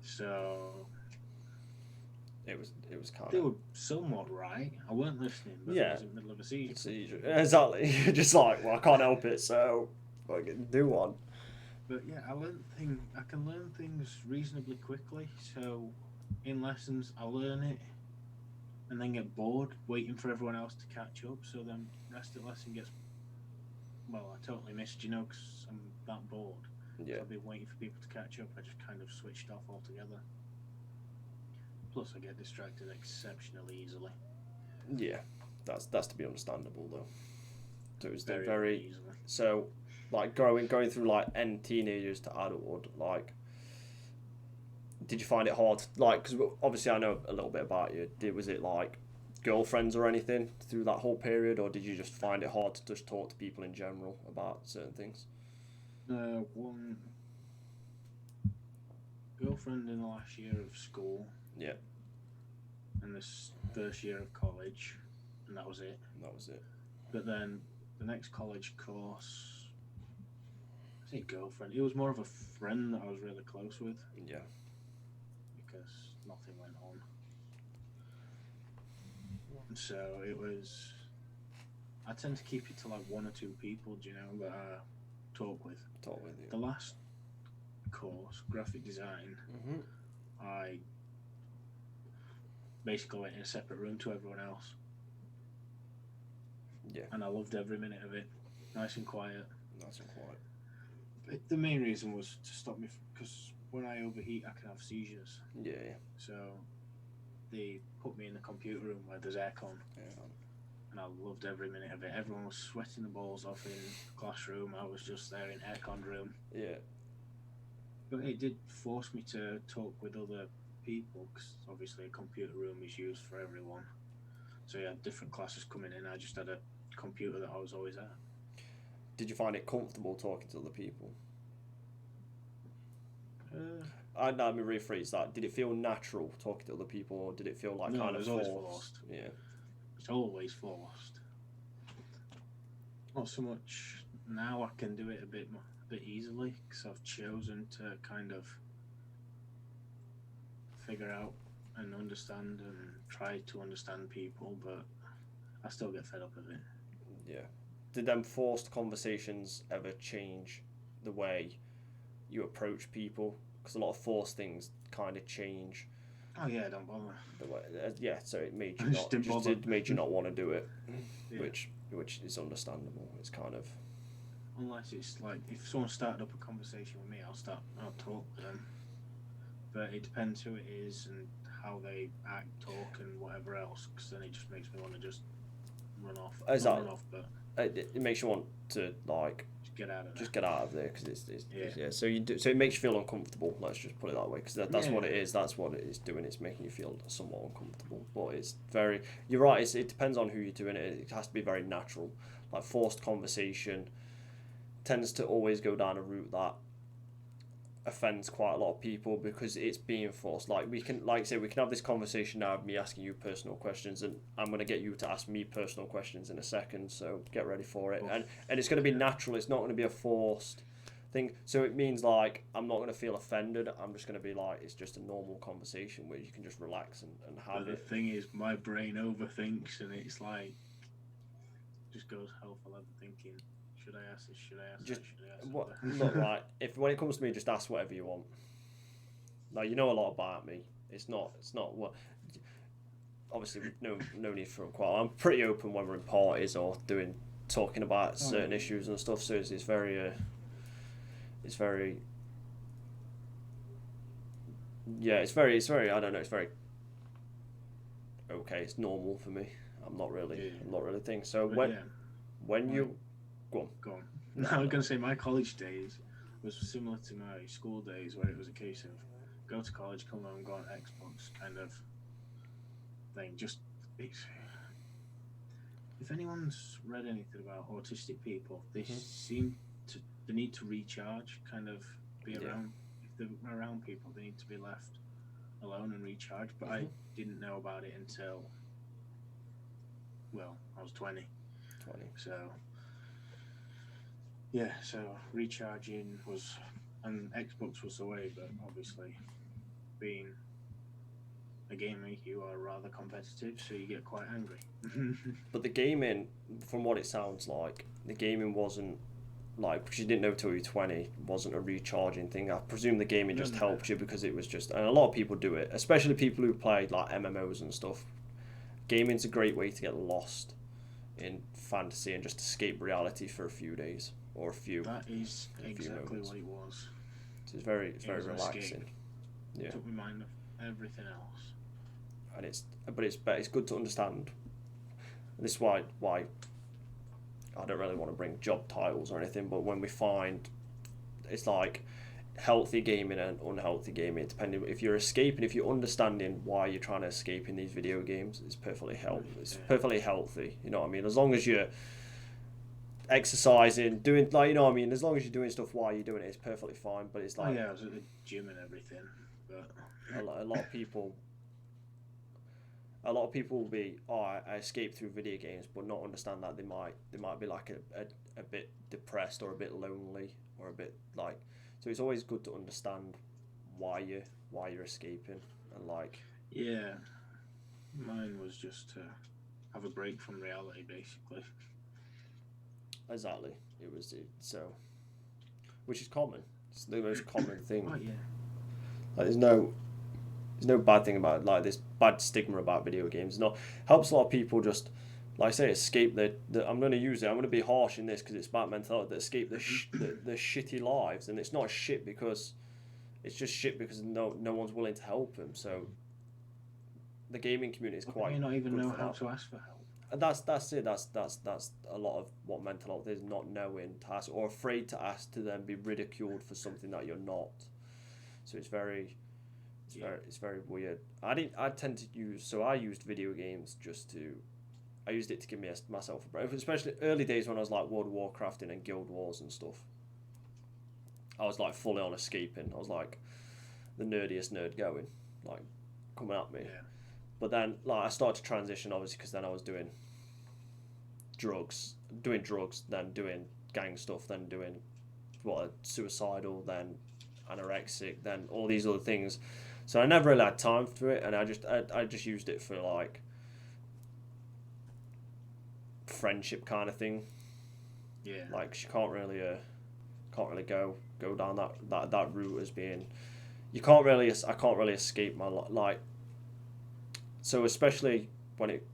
So it was kind they of were somewhat right. I weren't listening, but I yeah. was in the middle of a seizure. Seizure. Exactly. You're just like, well, I can't help it, so fucking do one. But yeah, I can learn things reasonably quickly. So in lessons, I learn it and then get bored waiting for everyone else to catch up. So then rest of the lesson gets well. I totally missed, because I'm that bored. Yeah. So I've been waiting for people to catch up. I just kind of switched off altogether. Plus, I get distracted exceptionally easily. Yeah. That's to be understandable though. So it was Very, very very easily. so like going through like end teenagers to adulthood, like did you find it hard like because obviously I know a little bit about you, was it like girlfriends or anything through that whole period, or did you just find it hard to just talk to people in general about certain things? One girlfriend in the last year of school Yeah, and this first year of college, and that was it. that was it. But then the next college course, I say girlfriend, it was more of a friend that I was really close with Yeah, because nothing went on. So it was, I tend to keep it to like one or two people, that I talk with. talk with you. The last course, graphic design, I basically went in a separate room to everyone else. Yeah, And I loved every minute of it. Nice and quiet. nice and quiet. But the main reason was to stop me, because when I overheat, I can have seizures. Yeah, So they put me in the computer room where there's aircon, yeah, and I loved every minute of it. Everyone was sweating the balls off in the classroom. I was just there in aircon room. yeah, But it did force me to talk with other people, because obviously a computer room is used for everyone. So you had different classes coming in. I just had a computer that I was always at. Did you find it comfortable talking to other people? Let me rephrase that. Did it feel natural talking to other people, or did it feel like No, kind it of was always forced? forced. Yeah, It's always forced. Not so much now. I can do it a bit easily because I've chosen to kind of figure out and understand and try to understand people, but I still get fed up of it. yeah. Did them forced conversations ever change the way you approach people? Because a lot of forced things kind of change Oh yeah, don't bother. the way. Yeah, so it made you I just didn't bother. it made you not want to do it, Yeah. which is understandable. It's kind of Unless it's like if someone started up a conversation with me, I'll talk with them. But it depends who it is and how they act, talk, and whatever else. Because then it just makes me want to just run off. Exactly. Not run off, but it makes you want to like just get out of there. just get out of there because Yeah. yeah. So it makes you feel uncomfortable. Let's just put it that way because that's Yeah. what it is. That's what it is doing. It's making you feel somewhat uncomfortable. But it's very. You're right. It depends on who you're doing it. It has to be very natural. Like forced conversation tends to always go down a route that offends quite a lot of people because it's being forced. Like we can, like I say, we can have this conversation now of me asking you personal questions, and I'm going to get you to ask me personal questions in a second. So get ready for it, and it's going to be natural. It's not going to be a forced thing. So it means like I'm not going to feel offended. I'm just going to be like it's just a normal conversation where you can just relax and have But the it. thing is, my brain overthinks, and it's like just goes hell for leather thinking. Should I ask this? Should I ask Just that? Should I ask what? that? Look, right. If when it comes to me, just ask whatever you want. Now you know a lot about me. It's not what. Obviously, we've known you for a while. I'm pretty open when we're in parties or talking about certain issues and stuff. So it's very. It's very. Yeah, it's very. I don't know. It's very. Okay, it's normal for me. I'm not really thinking. So But yeah, when you go on. go on. No, I was gonna say my college days was similar to my school days, where it was a case of go to college, come home, go on Xbox kind of thing. Just if anyone's read anything about autistic people, they seem to they need to recharge, kind of be around. If they're around people, they need to be left alone and recharge. But I didn't know about it until Well, I was 20. 20. So, yeah, so recharging was, and Xbox was the way, but obviously, being a gamer, you are rather competitive, so you get quite angry. But the gaming, from what it sounds like, the gaming wasn't like, because you didn't know till you were 20, wasn't a recharging thing. I presume the gaming No, just no, no. helped you because it was just, and a lot of people do it, especially people who played like MMOs and stuff. Gaming's a great way to get lost in fantasy and just escape reality for a few days or That is a few exactly moments. what it was. So it's It very was an escape. relaxing. Yeah, Took my mind off everything else. and it's good to understand. This is why I don't really want to bring job titles or anything, but when we find it's like healthy gaming and unhealthy gaming, depending if you're escaping, if you're understanding why you're trying to escape in these video games, it's perfectly healthy. It's Yeah. perfectly healthy. You know what I mean? As long as you're exercising, doing like you know what I mean. As long as you're doing stuff while you're doing it, it's perfectly fine. But it's Oh like yeah, I was at the gym and everything, but a lot of people. A lot of people will be, oh, I escape through video games, but not understand that they might be like a bit depressed or a bit lonely or a bit like. So it's always good to understand why you're escaping and like yeah, mine was just to have a break from reality, basically. exactly so which is common. It's the most common thing. Oh yeah, Like there's no bad thing about it. Like this bad stigma about video games. No, helps a lot of people just like I say escape the I'm going to use it. I'm going to be harsh in this because it's about mental health. That escape the shitty lives, and it's not shit because it's just shit because no one's willing to help them. So the gaming community is but they may quite not even good know for how that. to ask for help. And that's it. That's a lot of what mental health is: not knowing to ask or afraid to ask to then be ridiculed for something that you're not. So Yeah, it's very weird. I tend to use so I used video games just to I used it to give myself a break, especially early days when I was like World of Warcrafting and Guild Wars and stuff. I was like fully on escaping. I was like the nerdiest nerd going, like coming at me. yeah, But then like I started to transition obviously because then I was doing drugs, then doing gang stuff, then doing suicidal, then anorexic, then all these other things. So I never really had time for it, and I just used it for like friendship kind of thing. yeah. Like she can't really go down that route as being I can't really escape my like so especially when it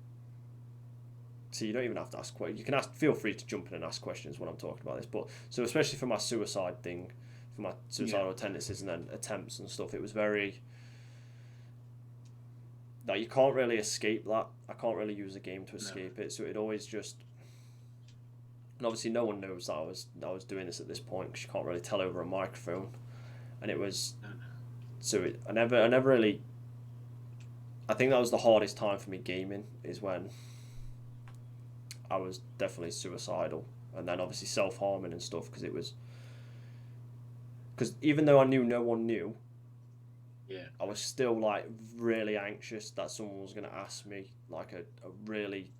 so you don't even have to ask questions. You can ask. Feel free to jump in and ask questions when I'm talking about this. But so especially for my suicide thing, for my Yeah. suicidal tendencies and then attempts and stuff, it was very that you can't really escape that. I can't really use a game to No, escape it. So it always just and obviously no one knows that I was doing this at this point because you can't really tell over a microphone. And it was no, no. I never really. I think that was the hardest time for me gaming is when I was definitely suicidal and then obviously self harming and stuff because even though I knew no one knew, Yeah, I was still like really anxious that someone was gonna ask me like a really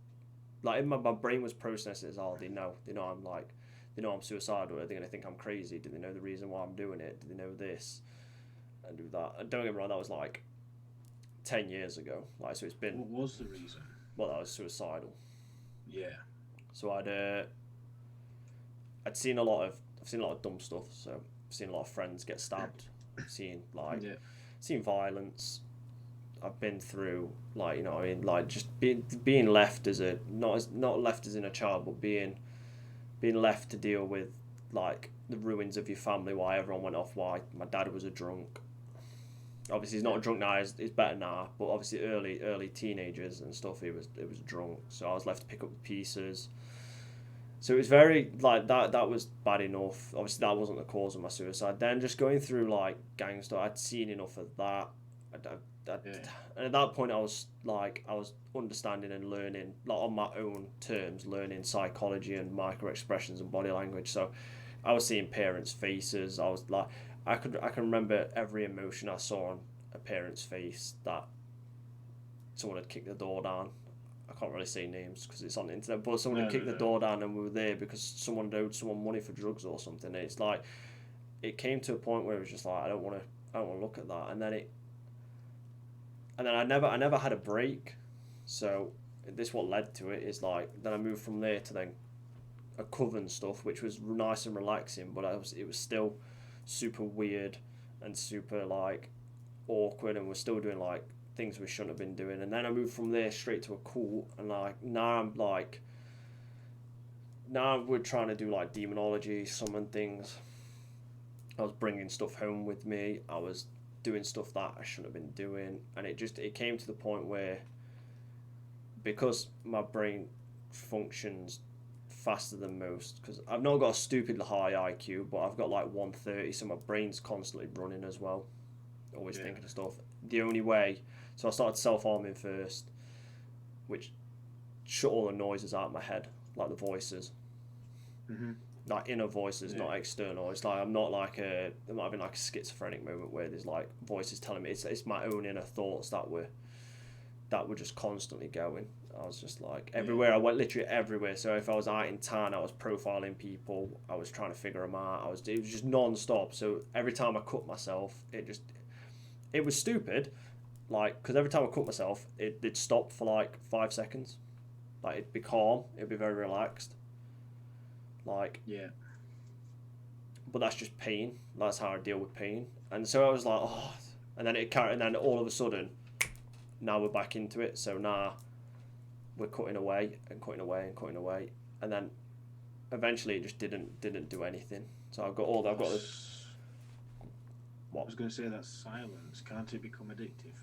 like my brain was processing it as oh they know I'm suicidal. Are they gonna think I'm crazy? Do they know the reason why I'm doing it? Do they know this and do that? And don't get me wrong, that was like 10 years ago. Like so, it's been what was the reason? well, I was suicidal. Yeah, So I'd I've seen a lot of dumb stuff. So I've seen a lot of friends get stabbed. I've yeah, seen violence. I've been through like you know what I mean like just being left as a not left as in a child but being left to deal with like the ruins of your family why everyone went off why my dad was a drunk. Obviously he's not yeah. a drunk now. He's better now. But obviously early teenagers and stuff he was drunk. So I was left to pick up the pieces. So it was very like that was bad enough. Obviously that wasn't the cause of my suicide. Then just going through like gang stuff, I'd seen enough of that. I, Yeah. and at that point I was understanding and learning like on my own terms, learning psychology and micro expressions and body language. So I was seeing parents' faces. I was like I can remember every emotion I saw on a parent's face that someone had kicked the door down. I can't really say names because it's on the internet, but someone No, had kicked no, the no. door down and we were there because someone owed someone money for drugs or something. And it's like it came to a point where it was just like I don't want to look at that, and then I never had a break, so this what led to it is like then I moved from there to then a coven stuff, which was nice and relaxing, but it was still super weird and super like awkward, and we're still doing like things we shouldn't have been doing. And then I moved from there straight to a cult, and like now we're trying to do like demonology, summon things. I was bringing stuff home with me. I was doing stuff that I shouldn't have been doing, and it came to the point where because my brain functions faster than most because I've not got a stupid high IQ, but I've got like 130, so my brain's constantly running as well, always thinking of stuff. The only way, so I started self-harming first, which shut all the noises out of my head, like the voices, Mm-hmm. like inner voices, not external. It's like I'm not like there might have been like a schizophrenic moment where there's like voices telling me it's my own inner thoughts that were just constantly going. I was just like everywhere. I went literally everywhere. So if I was out in town, I was profiling people. I was trying to figure them out. It was just non-stop. So every time I cut myself, it was stupid. Like because every time I cut myself, it'd stop for like 5 seconds. Like it'd be calm. It'd be very relaxed. Like Yeah. but that's just pain. That's how I deal with pain. And so I was like, oh, and then and then all of a sudden, now we're back into it. So now we're cutting away and cutting away and cutting away, and then eventually it just didn't do anything. So I've got this. I was going to say that silence can't it become addictive?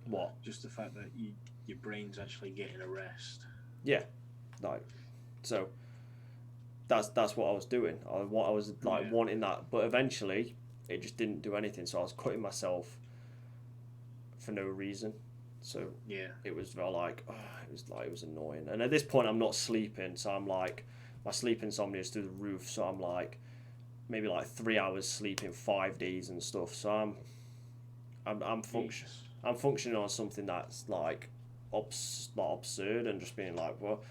What? Just the fact that your brain's actually getting a rest. Yeah, like so. That's what I was doing. I was like wanting that, but eventually it just didn't do anything. So I was cutting myself for no reason. So it was like it was annoying. And at this point, I'm not sleeping, so I'm like my sleep insomnia is through the roof. So I'm like maybe like 3 hours sleeping 5 days and stuff. So I'm functioning on something that's like absurd and just being like well,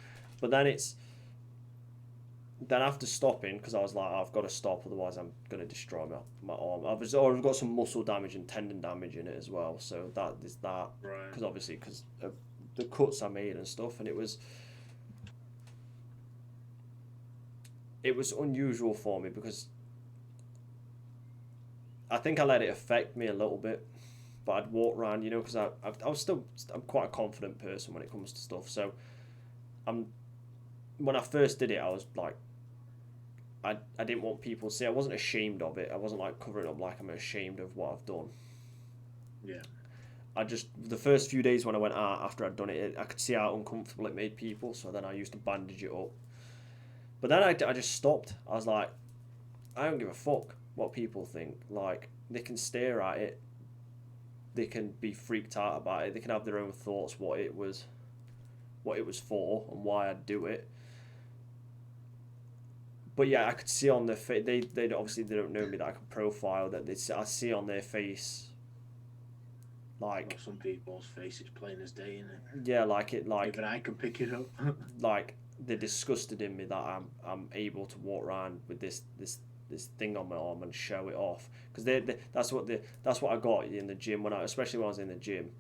but then after stopping, because I was like, I've got to stop, otherwise I'm going to destroy my arm. I've got some muscle damage and tendon damage in it as well. So that is that. Right. Because obviously, because of the cuts I made and stuff, and it was unusual for me because I think I let it affect me a little bit. But I'd walk around, because I'm quite a confident person when it comes to stuff. So when I first did it, I was like, I didn't want people to see. I wasn't ashamed of it. I wasn't like covering up like I'm ashamed of what I've done. Yeah. The first few days when I went out after I'd done it, I could see how uncomfortable it made people. So then I used to bandage it up. But then I just stopped. I was like, I don't give a fuck what people think. Like, they can stare at it. They can be freaked out about it. They can have their own thoughts what it was for and why I'd do it. But yeah, I could see on their face. They obviously they don't know me that I can profile that. I see on their face. Like some people's face is plain as day, isn't it? Yeah, like even I can pick it up. Like they're disgusted in me that I'm able to walk around with this thing on my arm and show it off because that's what I got in the gym especially when I was in the gym.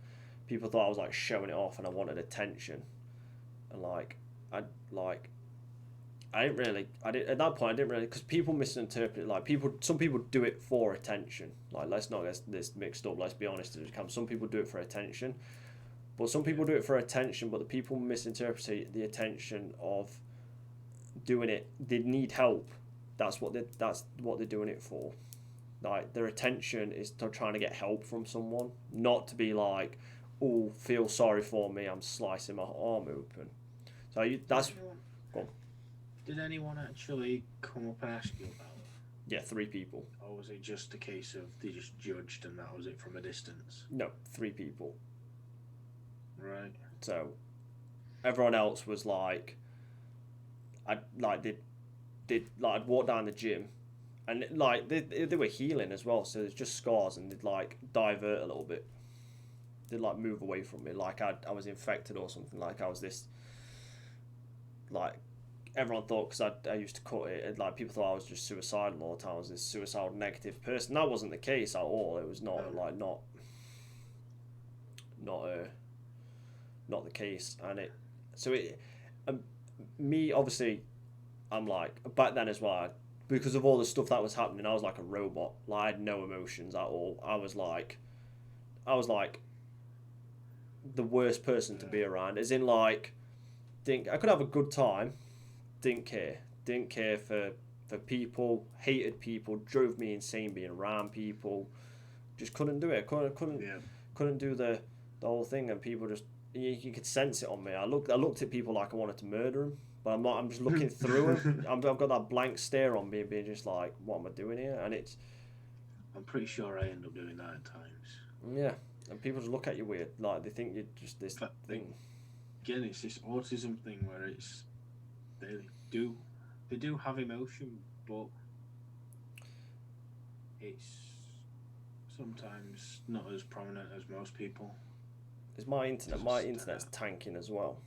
People thought I was like showing it off and I wanted attention, and at that point I didn't really, because people misinterpret it. Like some people do it for attention. Like let's not get this mixed up. Let's be honest as it comes. Some people do it for attention, but some people do it for attention. But the people misinterpret the attention of doing it. They need help. That's what they're doing it for. Like their attention is to trying to get help from someone, not to be like, oh, feel sorry for me. I'm slicing my arm open. So that's. Did anyone actually come up and ask you about it? Yeah, 3 people. Or was it just a case of they just judged and that was it from a distance? No, 3 people. Right. So, everyone else was like, I'd walk down the gym, and like they were healing as well. So it's just scars, and they'd like divert a little bit. they'd like move away from me, like I was infected or something, like I was this, like everyone thought, because I used to cut it, and like people thought I was just suicidal all the time. I was this suicidal negative person. That wasn't the case at all. It was not like not not the case, and it so it me obviously I'm like back then as well, because of all the stuff that was happening. I was like a robot. Like I had no emotions at all. I was like the worst person to be around. As in like, think I could have a good time. Didn't care for people. Hated people. Drove me insane being around people. Just couldn't do it. Couldn't do the whole thing. And people just you could sense it on me. I looked at people like I wanted to murder them. But I'm not. I'm just looking through them. I've got that blank stare on me, being just like, "What am I doing here?" And it's. I'm pretty sure I end up doing that at times. Yeah, and people just look at you weird, like they think you're just this thing. Again, it's this autism thing where it's they do have emotion, but it's sometimes not as prominent as most people. It's my internet. My internet's tanking as well.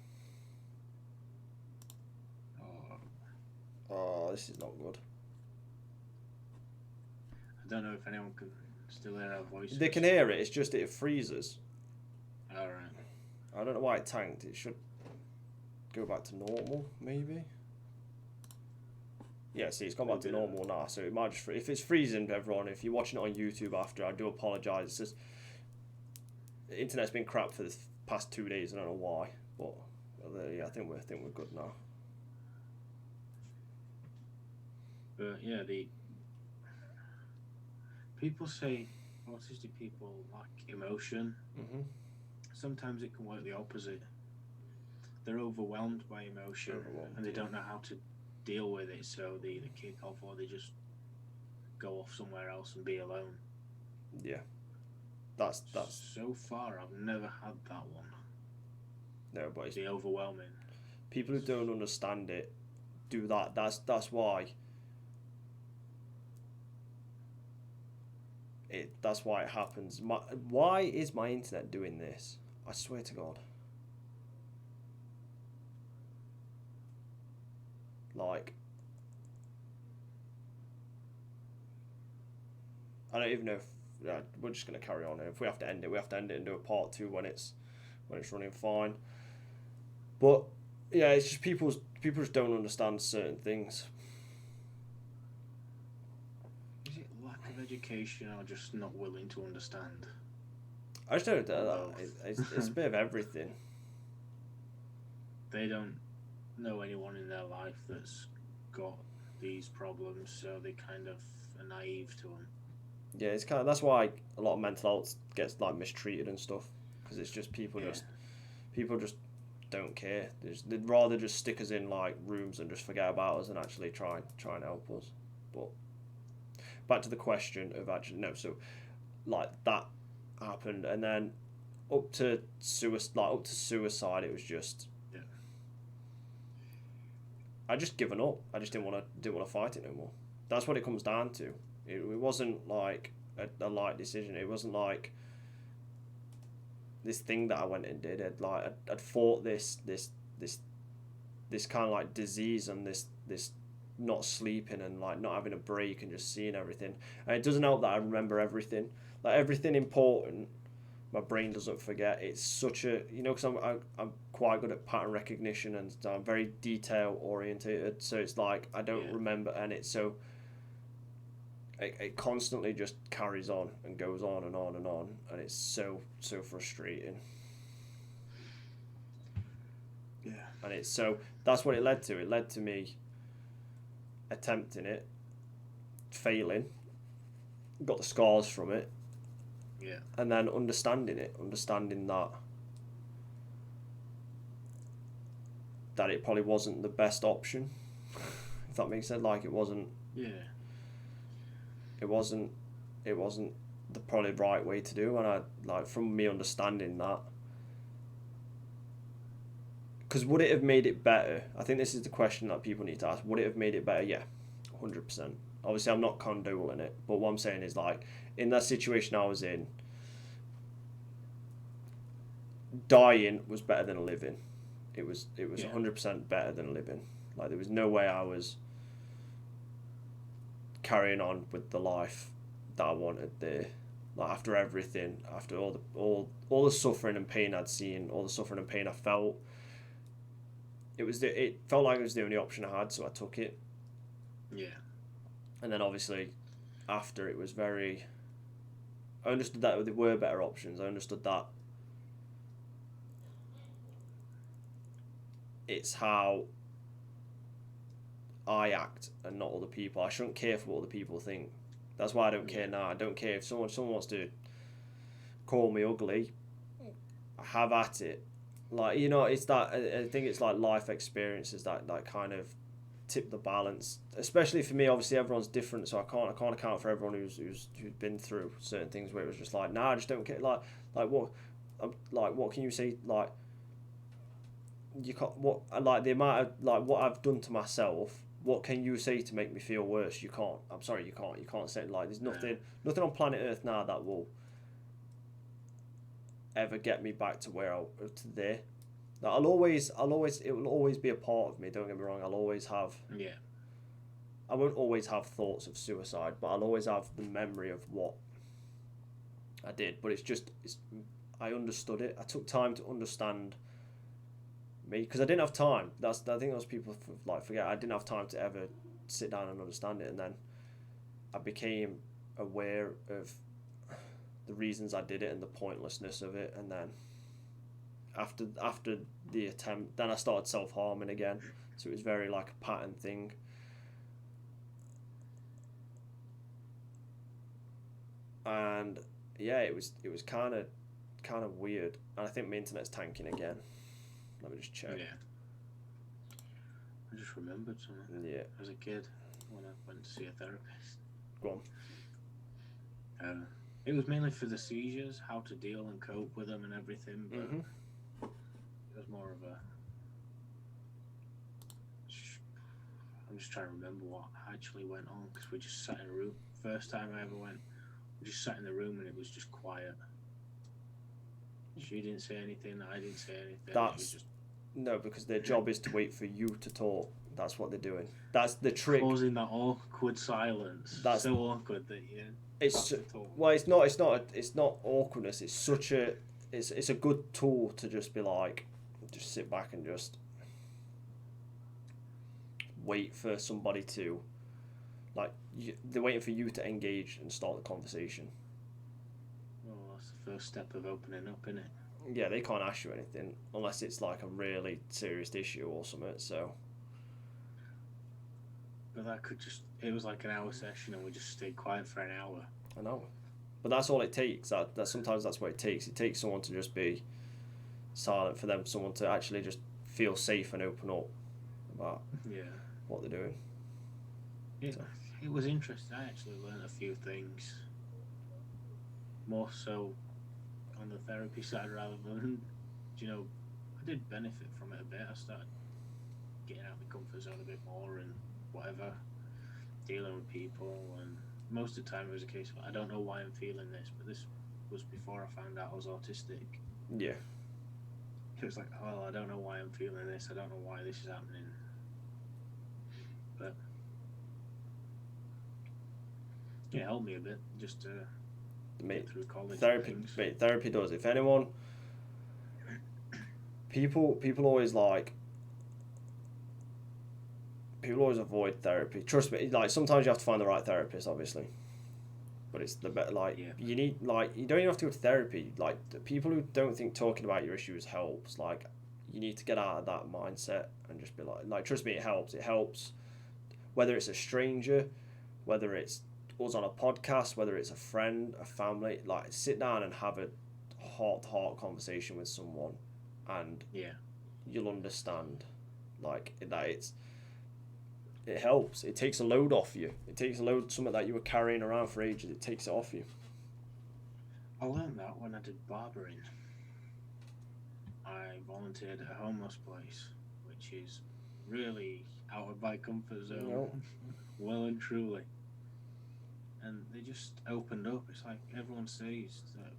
Oh, this is not good. I don't know if anyone can still hear our voices. They can hear it. It's just it freezes. All right. I don't know why it tanked. It should go back to normal, maybe. Yeah, see, it's gone back to normal now. So it might just if it's freezing, everyone. If you're watching it on YouTube after, I do apologise. It's just the internet's been crap for the past 2 days. I don't know why, but yeah, I think we're good now. But yeah, the people say autistic people lack emotion. Mm-hmm. Sometimes it can work the opposite. They're overwhelmed by emotion and they don't know how to deal with it, so they either kick off or they just go off somewhere else and be alone. Yeah, that's so far I've never had that one. No, but it's the overwhelming. People who don't understand it do that. That's why. That's why it happens. Why is my internet doing this? I swear to God. Like, I don't even know if we're just gonna carry on. And if we have to end it, we have to end it and do a part 2 when it's running fine. But yeah, it's just people just don't understand certain things. Education or just not willing to understand? I just don't know. It's a bit of everything. They don't know anyone in their life that's got these problems, so they kind of are naive to them. Yeah, it's kind of that's why a lot of mental health gets like mistreated and stuff, because it's just people just don't care. They'd rather just stick us in like rooms and just forget about us and actually try and help us. But back to the question of actually no, so like that happened, and then up to suicide, it was just I just given up. I just didn't want to fight it no more. That's what it comes down to. It wasn't like a light decision. It wasn't like this thing that I went and did. I'd fought this kind of like disease and this not sleeping and like not having a break and just seeing everything. And it doesn't help that I remember everything. Like everything important, my brain doesn't forget. It's such a because I'm quite good at pattern recognition and I'm very detail orientated. So it's like I don't remember, and it's so. It constantly just carries on and goes on and on and on, and it's so frustrating. Yeah. And it's so that's what it led to. It led to me attempting it, failing, got the scars from it, and then understanding that it probably wasn't the best option, if that makes sense. Like it wasn't the probably right way to do, and I like from me understanding that. Because would it have made it better? I think this is the question that people need to ask. Would it have made it better? Yeah, 100%. Obviously, I'm not condoning it, but what I'm saying is like in that situation I was in, dying was better than living. It was Yeah. 100% better than living. Like there was no way I was carrying on with the life that I wanted there. Like after everything, after all the suffering and pain I'd seen, all the suffering and pain I felt, it felt like it was the only option I had, so I took it. Yeah. And then obviously, after it was very, I understood that there were better options. I understood that it's how I act and not other people. I shouldn't care for what other people think. That's why I don't care now. I don't care if someone wants to call me ugly. Have at it. Like it's that I think it's like life experiences that kind of tip the balance. Especially for me, obviously everyone's different, so I can't account for everyone who's been through certain things where it was just like, nah, I just don't care. Like what, like what can you say? Like you can't what like the amount of like what I've done to myself. What can you say to make me feel worse? You can't. I'm sorry, you can't. You can't say like there's nothing on planet Earth now that will ever get me back to where to there. Like, it will always be a part of me. Don't get me wrong. I'll always have. Yeah. I won't always have thoughts of suicide, but I'll always have the memory of what I did. But I understood it. I took time to understand me because I didn't have time. I think those people like forget. I didn't have time to ever sit down and understand it, and then I became aware of the reasons I did it and the pointlessness of it, and then after the attempt, then I started self harming again. So it was very like a pattern thing. And yeah, it was kind of weird. And I think my internet's tanking again. Let me just check. Yeah. I just remembered something. Yeah. As a kid, when I went to see a therapist. Go on. It was mainly for the seizures, how to deal and cope with them and everything, but it was more of a. I'm just trying to remember what actually went on because we just sat in a room. First time I ever went, we just sat in the room and it was just quiet. She didn't say anything, I didn't say anything. No, because their job is to wait for you to talk. That's what they're doing. That's the trick. Causing that awkward silence. That's so awkward that you. It's well, it's not awkwardness. It's such a it's a good tool to just be like, just sit back and just wait for somebody to, like, they're waiting for you to engage and start the conversation. Well, that's the first step of opening up, isn't it? Yeah, they can't ask you anything unless it's like a really serious issue or something. So. But it was like an hour session and we just stayed quiet for an hour. I know. But that's all it takes. That sometimes that's what it takes. It takes someone to just be silent for them, someone to actually just feel safe and open up about what they're doing. It was interesting. I actually learned a few things. More so on the therapy side rather than, I did benefit from it a bit. I started getting out of my comfort zone a bit more and whatever, dealing with people, and most of the time it was a case of I don't know why I'm feeling this, but this was before I found out I was autistic. Yeah. It was like, oh, I don't know why I'm feeling this, I don't know why this is happening. But it helped me a bit just to get through college. Therapy does. If anyone, people always avoid therapy. Trust me, like sometimes you have to find the right therapist, obviously. But it's the better. You need you don't even have to go to therapy. Like the people who don't think talking about your issues helps. Like you need to get out of that mindset and just be like trust me, it helps. It helps. Whether it's a stranger, whether it's us on a podcast, whether it's a friend, a family, like sit down and have a heart-to-heart conversation with someone, and you'll understand, that it helps. It takes a load off you. It takes a load, something that you were carrying around for ages. It takes it off you. I learned that when I did barbering. I volunteered at a homeless place, which is really out of my comfort zone. No. Well and truly. And they just opened up. It's like everyone says that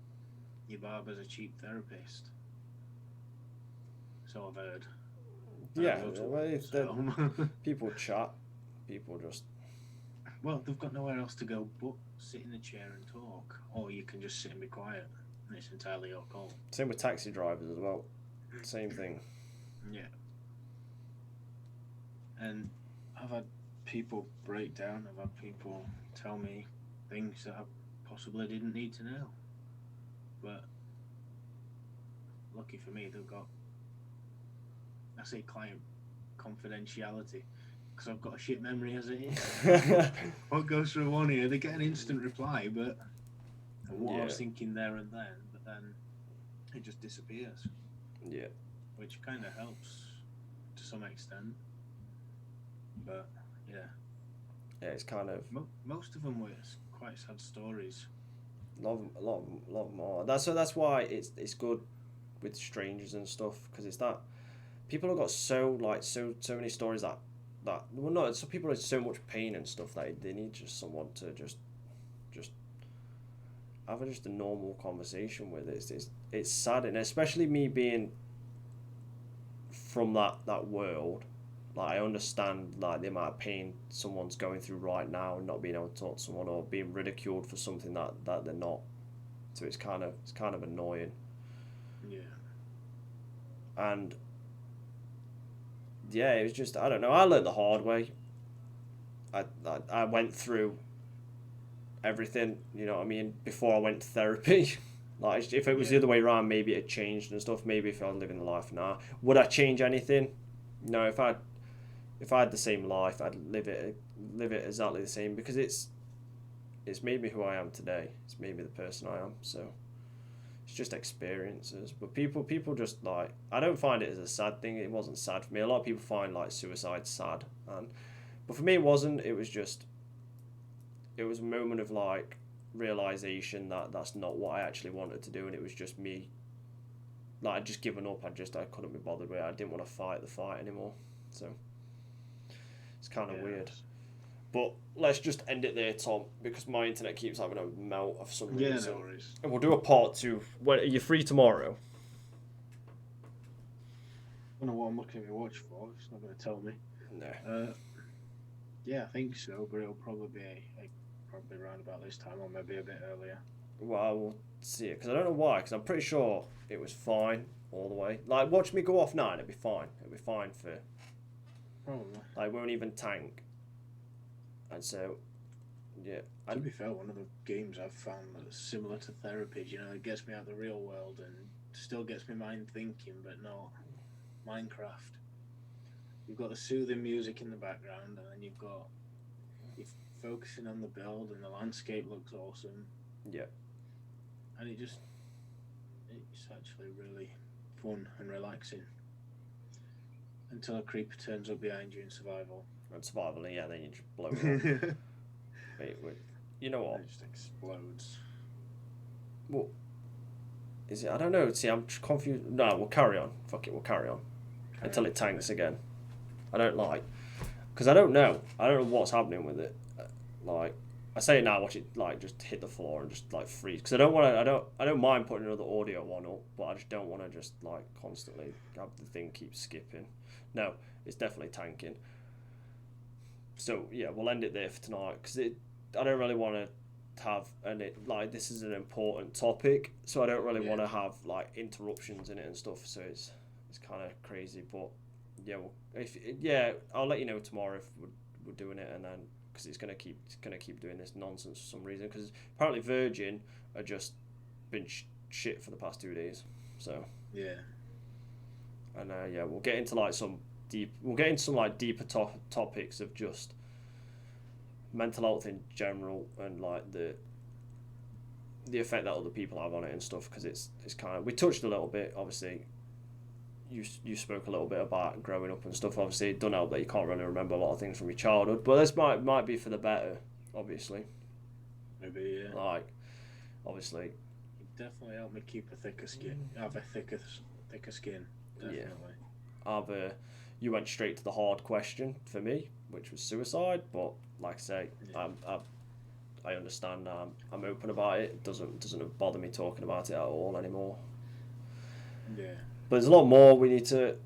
your barber's a cheap therapist. So I've heard. Yeah, I go to well, one, so. people chat, people just Well, they've got nowhere else to go but sit in a chair and talk, or you can just sit and be quiet, and it's entirely your call. same with taxi drivers as well. Same thing. Yeah. And I've had people break down. I've had people tell me things that I possibly didn't need to know. But lucky for me, they've got, I say, client confidentiality, because I've got a shit memory as it is. What goes through one ear, they get an instant reply, but what I was thinking there and then, but then it just disappears. Yeah. Which kind of helps to some extent. But yeah. Yeah, it's kind of most of them were quite sad stories. lot more. That's why it's good with strangers and stuff, because it's that people have got so many stories that well, no, some people have so much pain and stuff that they need just someone to just have just a normal conversation with. It's sad, and especially me being from that world. Like, I understand like the amount of pain someone's going through right now and not being able to talk to someone, or being ridiculed for something that they're not. So it's kind of annoying. Yeah. And yeah, it was just, I don't know. I learned the hard way. I went through everything, you know what I mean, before I went to therapy. Like, if it was the other way around, maybe it changed and stuff. Maybe if I was living the life now, would I change anything? No. If I had the same life, I'd live it exactly the same, because it's made me who I am today. It's made me the person I am. So it's just experiences. But people just, like, I don't find it as a sad thing. It wasn't sad for me. A lot of people find like suicide sad, but for me it wasn't. It was a moment of like realization that that's not what I actually wanted to do, and it was just me. Like, I'd just given up. I couldn't be bothered with it. I didn't want to fight the fight anymore. So it's kind of weird. But let's just end it there, Tom, because my internet keeps having a melt for some reason. Yeah, no worries. And we'll do a part 2. When are you free tomorrow? I don't know what I'm looking at my watch for. It's not going to tell me. No. Yeah, I think so, but it'll probably be probably around about this time, or maybe a bit earlier. Well, we'll see it, because I don't know why, because I'm pretty sure it was fine all the way. Like, watch me go off now and it'll be fine. It'll be fine for... Probably. Like, won't even tank. And so, yeah. To be fair, one of the games I've found that's similar to therapy, you know, it gets me out of the real world and still gets my mind thinking, but not Minecraft. You've got the soothing music in the background, and then you're focusing on the build, and the landscape looks awesome. Yeah. And it's actually really fun and relaxing. Until a creeper turns up behind you in survival. And survival, yeah, then you just blow it up. wait. You know what? It just explodes. What? Is it? I don't know. See, I'm confused. No, we'll carry on. Fuck it, we'll carry on. Until it tanks again. I don't like... Because I don't know. I don't know what's happening with it. Like, I say it now, watch it, like, just hit the floor and just, like, freeze. Because I don't mind putting another audio one up, but I just don't want to just, like, constantly have the thing keep skipping. No, it's definitely tanking. So, yeah, we'll end it there for tonight, because I don't really want to have, this is an important topic, so I don't really want to have, like, interruptions in it and stuff, so it's kind of crazy, but, yeah, I'll let you know tomorrow if we're doing it, and then, because it's gonna keep doing this nonsense for some reason, because apparently Virgin are just been shit for the past 2 days, so. Yeah. And we'll get into some deeper topics of just mental health in general, and like the effect that other people have on it and stuff, because it's kind of, we touched a little bit, obviously. You spoke a little bit about growing up and stuff. Obviously, it doesn't help that you can't really remember a lot of things from your childhood, but this might be for the better, obviously. Maybe, yeah. Like, obviously. It definitely helped me keep a thicker skin. Have a thicker skin. Definitely. Yeah. You went straight to the hard question for me, which was suicide. But like I say, I understand. I'm open about it. It doesn't bother me talking about it at all anymore. Yeah. But there's a lot more we need to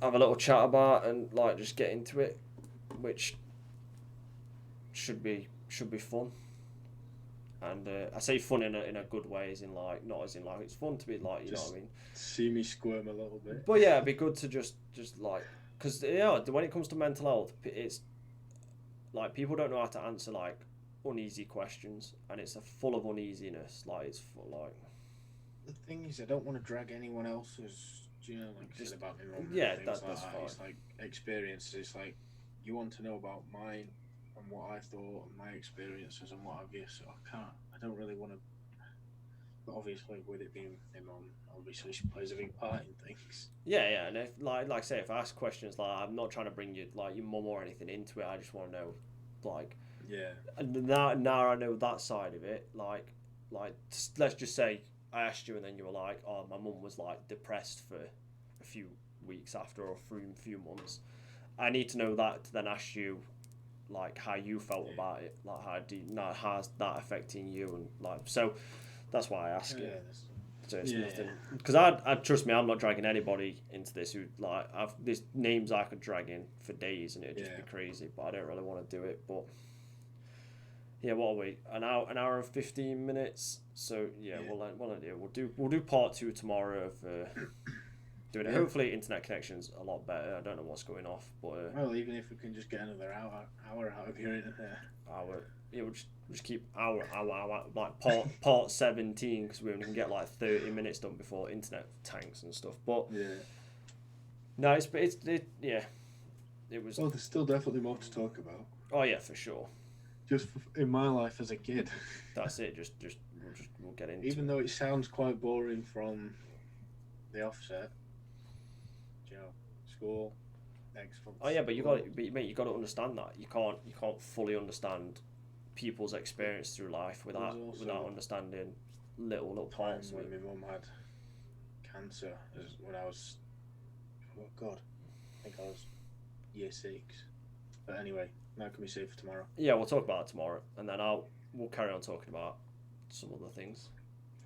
have a little chat about and like just get into it, which should be fun. And I say fun in a good way, as in like not as in like it's fun to be like you know what I mean. See me squirm a little bit. But yeah, it'd be good to just like because yeah, when it comes to mental health, it's like people don't know how to answer like uneasy questions, and it's full of uneasiness. Like it's full like. The thing is, I don't want to drag anyone else's, you know, like I said about my mum. Yeah, and that's like fine. It's like experiences. It's like you want to know about mine and what I thought and my experiences and what have you. So I can't. I don't really want to. But obviously, with it being my mum, obviously she plays a big part in things. Yeah, and if like I say, if I ask questions like I'm not trying to bring you like your mum or anything into it, I just want to know like. Yeah. And now I know that side of it. Like let's just say I asked you and then you were like, oh, my mum was like depressed for a few weeks after or for a few months. I need to know that to then ask you like how you felt about it, like how's that affecting you, and like so that's why I ask it. So it's nothing because I trust me, I'm not dragging anybody into this who like there's names I could drag in for days and it'd just be crazy, but I don't really want to do it. But yeah, what are we? An hour and 15 minutes. So yeah, we'll do part 2 tomorrow of doing it. Hopefully, internet connection's a lot better. I don't know what's going off, but well, even if we can just get another hour out of your internet. We'll just keep hour like part 17 because we only can get like 30 minutes done before internet tanks and stuff. But no, it was. Well, there's still definitely more to talk about. Oh yeah, for sure. Just in my life as a kid. That's it. We'll get into. Even though it sounds quite boring from the offset, you know, school, next. Oh yeah, but you got to understand that you can't fully understand people's experience through life without understanding little parts. When my mum had cancer, when I was, oh God, I think I was year 6. But anyway, that can be saved for tomorrow. Yeah, we'll talk about it tomorrow, and then we'll carry on talking about some other things.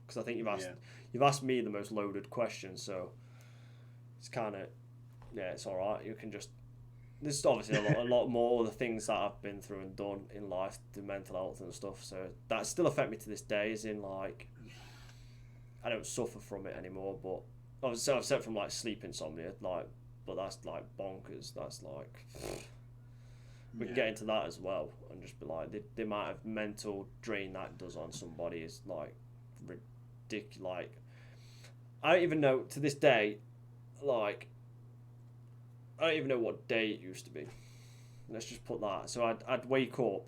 Because I think you've asked me the most loaded question, so it's kind of it's all right. You can just there's obviously a lot more of the things that I've been through and done in life, the mental health and stuff. So that still affect me to this day. As in like I don't suffer from it anymore, but obviously I've said from like sleep insomnia, like but that's like bonkers. That's like. We can get into that as well and just be like the amount of mental drain that does on somebody is like ridiculous. Like I don't even know to this day, like I don't even know what day it used to be. Let's just put that. So I'd wake up.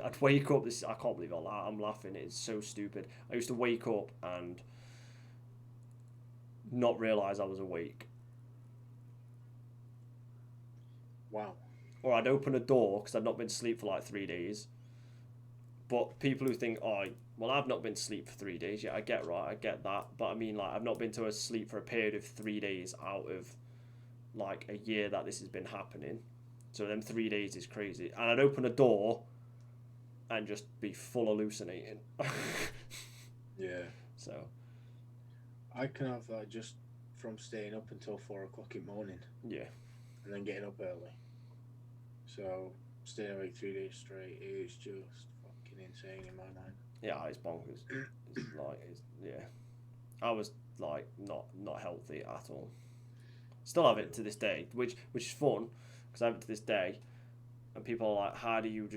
I'd wake up. This I can't believe I'm laughing. It's so stupid. I used to wake up and not realize I was awake. Wow. Or I'd open a door because I'd not been to sleep for like 3 days. But people who think, oh, well, I've not been to sleep for 3 days. Yeah, I get that. But I mean, like, I've not been to a sleep for a period of 3 days out of like a year that this has been happening. So them 3 days is crazy. And I'd open a door and just be full hallucinating. Yeah. So. I can have that just from staying up until 4 o'clock in the morning. Yeah. And then getting up early. So staying awake 3 days straight is just fucking insane in my mind. Yeah, it's bonkers. I was like not healthy at all. Still have it to this day, which is fun because I have it to this day. And people are like, how do you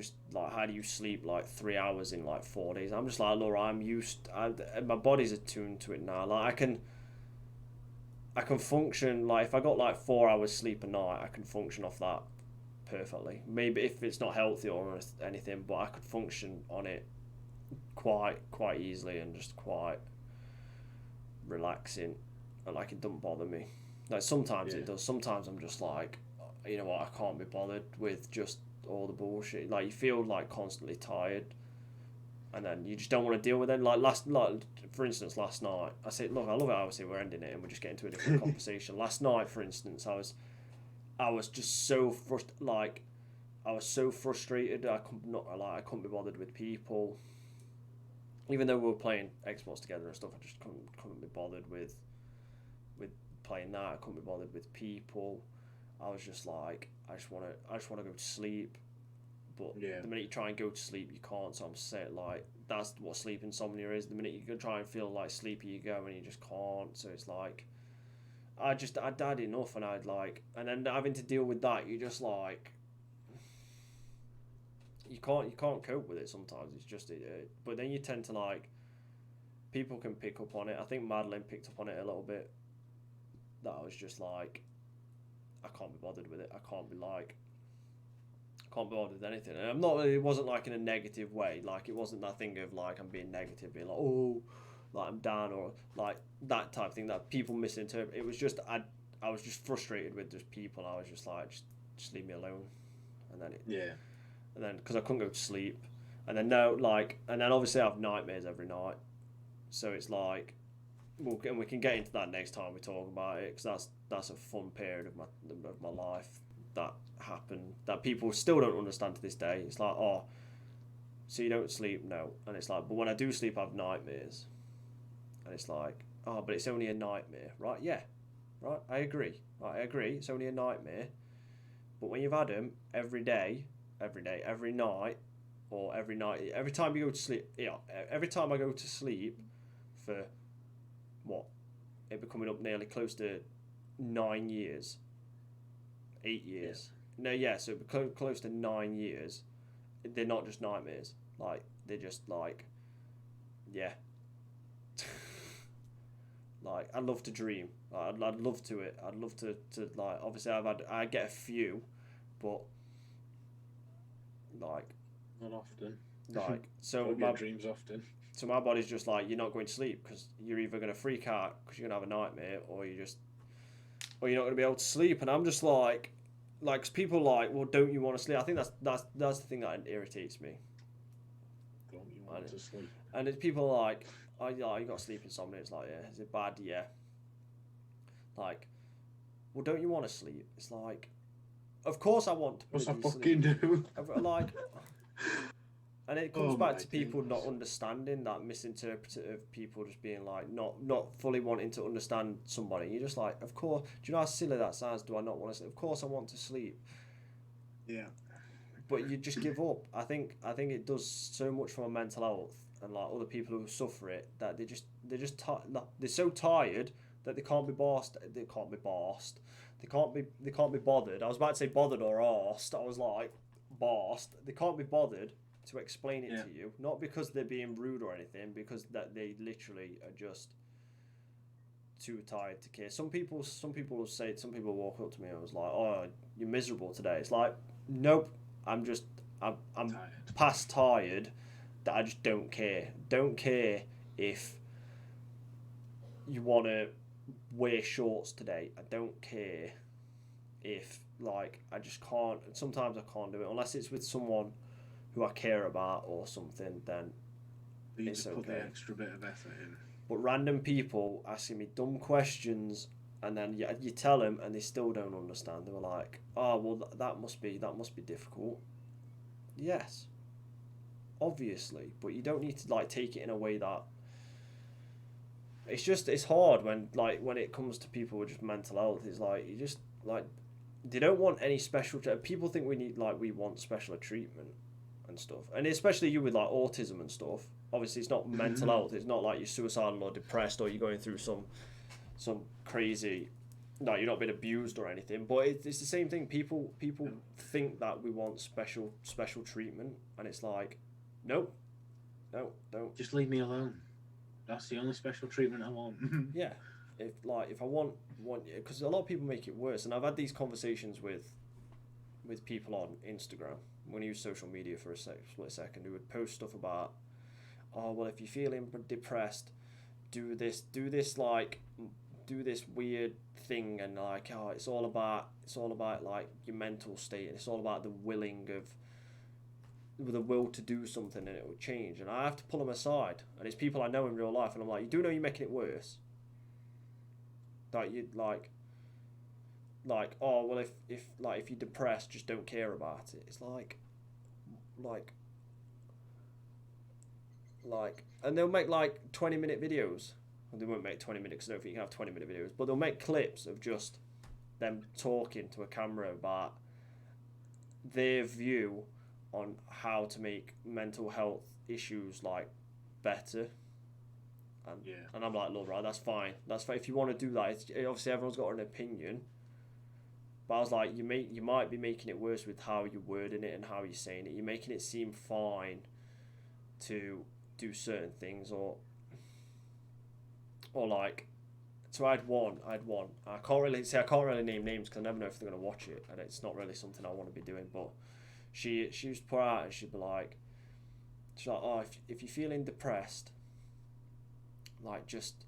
sleep like 3 hours in like 4 days? I'm just like, Laura, my body's attuned to it now. Like I can function like if I got like 4 hours sleep a night, I can function off that perfectly. Maybe if it's not healthy or anything, but I could function on it quite easily and just quite relaxing, and like it doesn't bother me. Like sometimes it does. Sometimes I'm just like, you know what, I can't be bothered with just all the bullshit. Like you feel like constantly tired, and then you just don't want to deal with it. Like for instance, last night I said, look, I love it. Obviously, we're ending it and we're just getting to a different conversation. Last night, for instance, I was just so frustrated. I couldn't be bothered with people. Even though we were playing Xbox together and stuff, I just couldn't be bothered with with playing that. I couldn't be bothered with people. I was just like, I just want to go to sleep. But Yeah. the minute you try and go to sleep, you can't. So I'm saying, like, that's what sleep insomnia is. The minute you go try and feel like sleepy, you go and you just can't. So it's like, I'd had enough, and and then having to deal with that, you just like, you can't cope with it sometimes. It's just but then you tend to like, people can pick up on it. I think Madeline picked up on it a little bit. That I was just like, I can't be bothered with it. I can't be bothered with anything. And I'm not. It wasn't like in a negative way. Like, it wasn't that thing of like I'm being negative, being like, oh, like I'm down, or like that type of thing that people misinterpret. It was just I was just frustrated with just people. I was just like, just leave me alone. And then because I couldn't go to sleep, and then obviously I have nightmares every night. So it's like, and we can get into that next time we talk about it, because that's a fun period of my life that happened that people still don't understand to this day. It's like, oh, so you don't sleep? No. And it's like, but when I do sleep, I have nightmares. And it's like, oh, but it's only a nightmare, right? Yeah, right. I agree. Right, I agree. It's only a nightmare. But when you've had them every day, every night, or every night, every time you go to sleep, every time I go to sleep for what? It'd be coming up nearly close to 9 years. 8 years. Yeah. No, yeah, so it'd be close to 9 years. They're not just nightmares. Like, they're just like, yeah. Like, I love to dream. I'd love to it. I'd love to like, obviously I get a few, but like, not often. Like, so don't get dreams often. So my body's just like, you're not going to sleep because you're either going to freak out because you're going to have a nightmare, or you're not going to be able to sleep. And I'm just like, cause people are like, well, don't you want to sleep? I think that's the thing that irritates me. Don't you want to sleep? And it's people like, oh, you got sleep insomnia. It's like, yeah, is it bad? Yeah. Like, well, don't you want to sleep? It's like, of course I want to. What's I fucking do? Like, and it comes back to people not understanding, that misinterpretation of people just being like, not fully wanting to understand somebody. You're just like, of course. Do you know how silly that sounds? Do I not want to sleep? Of course I want to sleep. Yeah. But you just give up. I think it does so much for my mental health, and like other people who suffer it, that they're so tired that they can't be bossed. They can't be bossed. They can't be bothered. I was about to say bothered or arsed. I was like, bossed. They can't be bothered to explain it to you, not because they're being rude or anything, because that they literally are just too tired to care. Some people walk up to me and was like, oh, you're miserable today. It's like, nope, I'm tired. Past tired, that I just don't care. Don't care if you want to wear shorts today. I don't care if, like, I just can't. Sometimes I can't do it unless it's with someone who I care about or something. Then it's okay. Put the extra bit of effort in. But random people asking me dumb questions, and then you tell them and they still don't understand. They were like, oh, well, that must be difficult. Yes, obviously, but you don't need to like take it in a way that it's hard when it comes to people with just mental health. It's like, you just like, they don't want any special people think we want special treatment and stuff, and especially you with like autism and stuff. Obviously it's not mental health. It's not like you're suicidal or depressed or you're going through some crazy, you're not being abused or anything, but it's the same thing. People think that we want special treatment, and it's like, no, don't. Just leave me alone. That's the only special treatment I want. Yeah, if I want, because a lot of people make it worse, and I've had these conversations with people on Instagram. I'm going to use social media for a split second, who would post stuff about, oh, well, if you're feeling depressed, do this weird thing, and like, oh, it's all about like your mental state, and it's all about the will to do something, and it will change. And I have to pull them aside, and it's people I know in real life, and I'm like, you do know you're making it worse. Like, you like, oh, well, if you're depressed, just don't care about it. It's like, and they'll make like 20-minute videos Well, they won't make 20 minutes because I don't think you can have 20-minute videos, but they'll make clips of just them talking to a camera about their view on how to make mental health issues like better. And I'm like, look, right, that's fine. That's fine. If you want to do that, obviously everyone's got an opinion. But I was like, you might be making it worse with how you're wording it and how you're saying it. You're making it seem fine to do certain things, or like. So I had one. I can't really name names because I never know if they're gonna watch it, and it's not really something I want to be doing. But she was put out and she'd be like, oh, if you're feeling depressed, like just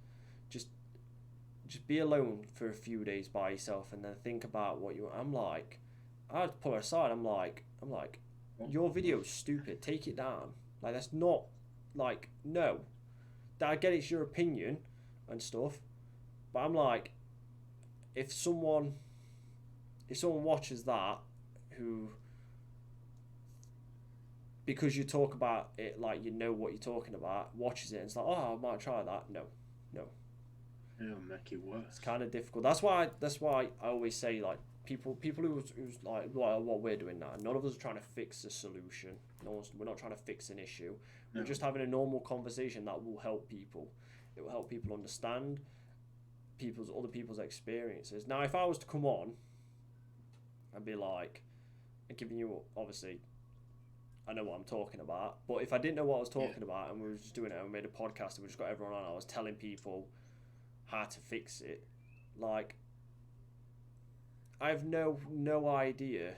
be alone for a few days by yourself and then think about what you. I'm like, I'd pull her aside. I'm like, your video's stupid. Take it down. Like, that's not, like, no. I get it's your opinion and stuff, but I'm like, if someone watches that, who, because you talk about it like you know what you're talking about, watches it and it's like, oh, I might try that. No. It'll make it worse. It's kind of difficult. That's why I always say, like, people who's like what we're doing now. None of us are trying to fix a solution. We're not trying to fix an issue. No. We're just having a normal conversation that will help people. It will help people understand other people's experiences. Now, if I was to come on and be like, and giving you, obviously, I know what I'm talking about, but if I didn't know what I was talking about and we were just doing it and we made a podcast and we just got everyone on, I was telling people how to fix it, like, I have no idea.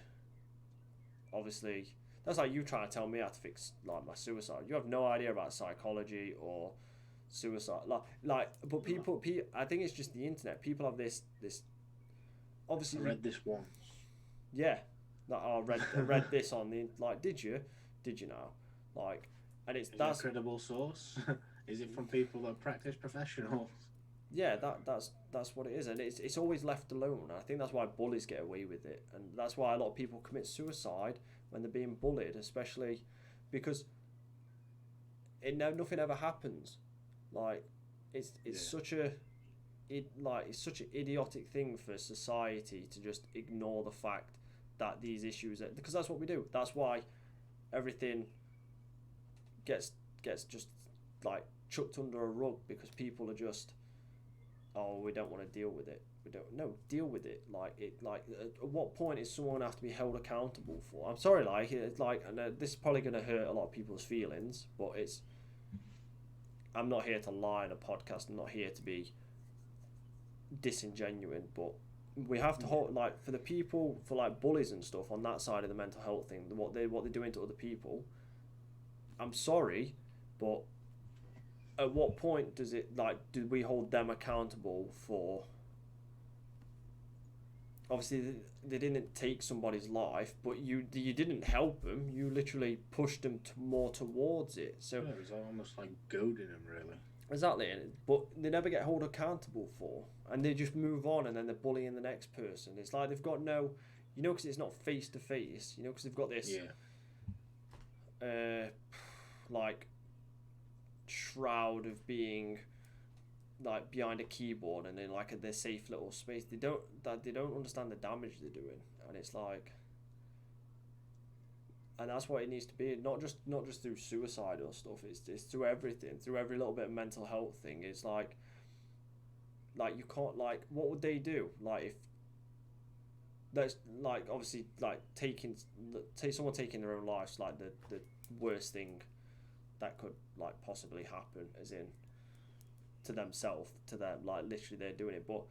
Obviously, that's like you trying to tell me how to fix, like, my suicide. You have no idea about psychology or suicide. But people, I think it's just the internet. People have this. Obviously, I read this once. Yeah, like, I read this on the, like. Did you now? Like, and that's a credible source. Is it from people that practice professionals? Yeah, that's what it is, and it's always left alone. I think that's why bullies get away with it, and that's why a lot of people commit suicide when they're being bullied, especially because nothing ever happens. Like, it's such an idiotic thing for society to just ignore the fact that these issues are, because that's what we do. That's why everything gets just, like, chucked under a rug, because people are just, oh, we don't want to deal with it. Deal with it. Like, at what point is someone have to be held accountable for? I'm sorry, like, it's like, and this is probably going to hurt a lot of people's feelings, but I'm not here to lie in a podcast. I'm not here to be disingenuous, but we have to hold, like, for the people, for, like, bullies and stuff on that side of the mental health thing, what they're doing to other people. I'm sorry, but at what point does it, like, do we hold them accountable for? Obviously, they didn't take somebody's life, but you didn't help them. You literally pushed them more towards it. So it was almost like goading them, really. Exactly, but they never get held accountable for, and they just move on, and then they're bullying the next person. It's like they've got no, because it's not face to face. Because they've got this, like, shroud of being, like, behind a keyboard and in, like, their safe little space. They don't understand the damage they're doing, and it's like, and that's what it needs to be. Not just through suicidal stuff. It's through everything, through every little bit of mental health thing. It's like you can't, like, what would they do? Like, if that's, like, obviously, like, someone taking their own life, like, the worst thing that could, like, possibly happen, as in to themselves, to them, like, literally they're doing it. But,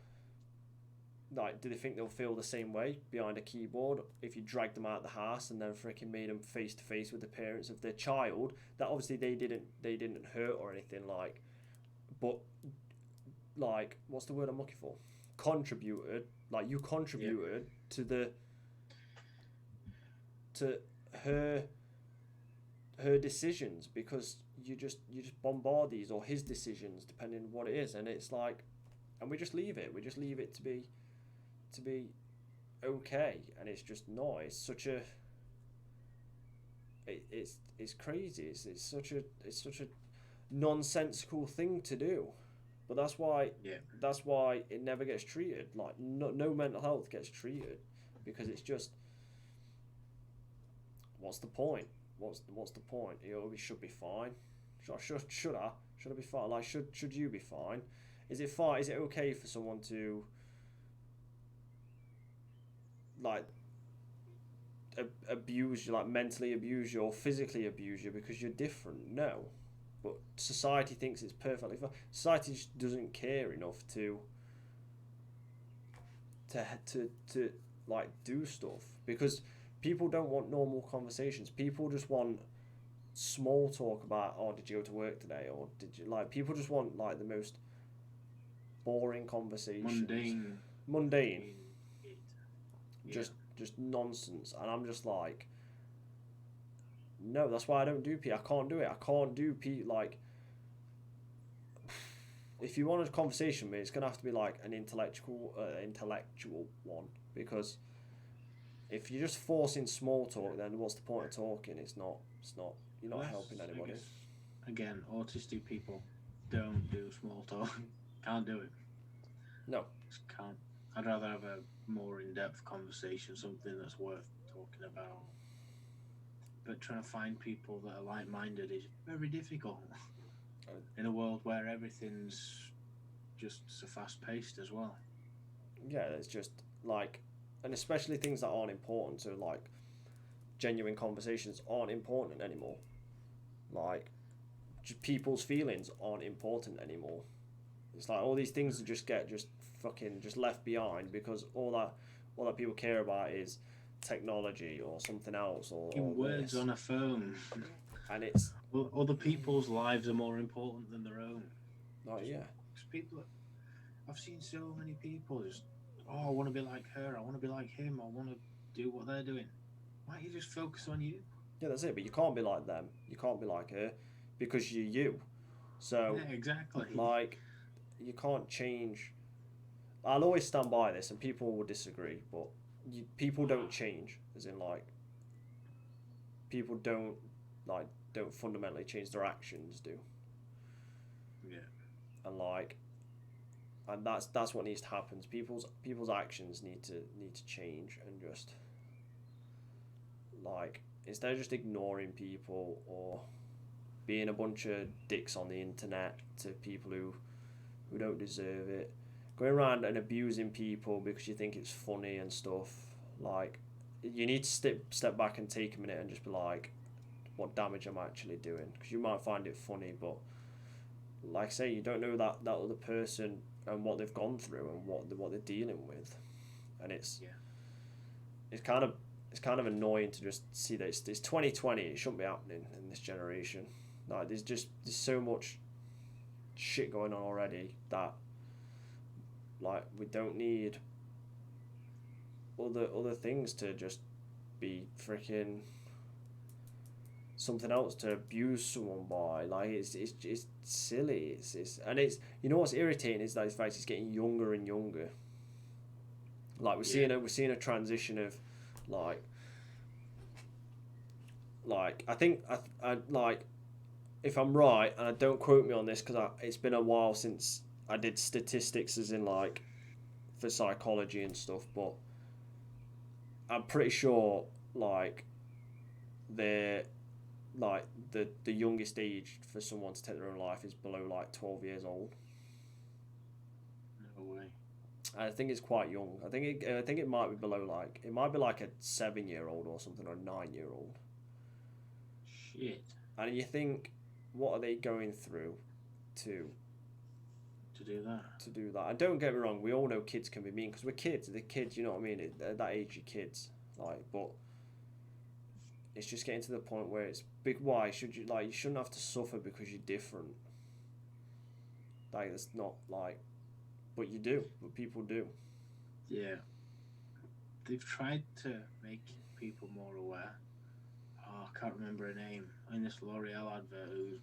like, do they think they'll feel the same way behind a keyboard if you dragged them out of the house and then freaking made them face to face with the parents of their child that obviously they didn't hurt or anything, like, but, like, what's the word I'm looking for? Contributed, like, you contributed to her decisions, because you just bombard these, or his decisions, depending on what it is, and it's like, and we just leave it to be okay, and it's just not. It's such a it's crazy. It's such a nonsensical thing to do, But that's why Yeah. it never gets treated. Like no mental health gets treated because it's just what's the point? What's the point? We should be fine. Should I be fine? Like should you be fine? Is it fine? Is it okay for someone to like abuse you, like mentally abuse you or physically abuse you because you're different? No, but society thinks it's perfectly fine. Society just doesn't care enough to like do stuff because people don't want normal conversations. People just want small talk about, oh, did you go to work today, or did you like? People just want like the most boring conversations, Mundane. mundane, In it. Yeah. just nonsense, and I'm just like, no, that's why I don't do P. I can't do it. I can't do P. Like, if you want a conversation with me, it's gonna have to be like an intellectual one because if you're just forcing small talk, then what's the point of talking? It's not. It's not. You're not helping I anybody. guess, again, autistic people don't do small talk. Can't do it. No. Just can't. I'd rather have a more in-depth conversation, something that's worth talking about. But trying to find people that are like-minded is very difficult in a world where everything's just so fast-paced as well. Yeah, it's just like, and especially things that aren't important. So like, genuine conversations aren't important anymore. Like, just people's feelings aren't important anymore. It's like all these things just get just fucking just left behind because all that people care about is technology or something else or In words this, on a phone, and it's other people's lives are more important than their own. like Just yeah, 'cause people, I've seen so many people just, oh, I want to be like her, I want to be like him, I want to do what they're doing. Why don't you just focus on you? yeah, that's it. But you can't be like them. You can't be like her because you're you. So Yeah, exactly. like, you can't change. I'll always stand by this, and people will disagree, but people don't change. As in, like, people like don't fundamentally change. Their actions do, Yeah, and like, and that's what needs to happen. People's actions need to change, and just like instead of just ignoring people or being a bunch of dicks on the internet to people who don't deserve it, going around and abusing people because you think it's funny and stuff. Like, you need to step back and take a minute and just be like, what damage I'm actually doing? Because you might find it funny, but like I say, you don't know that other person and what they've gone through and what they're dealing with, and yeah, it's kind of annoying to just see that it's 2020. It shouldn't be happening in this generation. Like, there's so much shit going on already that like we don't need other things to just be freaking something else to abuse someone by. Like, it's silly. It's and it's, you know what's irritating is that in fact it's getting younger and younger. Like, yeah. we're seeing a transition of like I think I like, if I'm right, and I don't quote me on this because it's been a while since I did statistics as in like for psychology and stuff, but I'm pretty sure like they're like the youngest age for someone to take their own life is below like 12 years old. No way. I think it's quite young. I think it might be below, like it might be like a 7 year old or something, or a 9 year old. Shit. And you think, what are they going through to To do that. do that? And don't get me wrong, we all know kids can be mean because we're kids. They're kids, you know what I mean? At that age, you're kids. Like, but it's just getting to the point where it's big. Why should you, like? You shouldn't have to suffer because you're different. Like, it's not like, but you do. But people do. Yeah. They've tried to make people more aware. Oh, I can't remember her name. In this L'Oreal advert, who,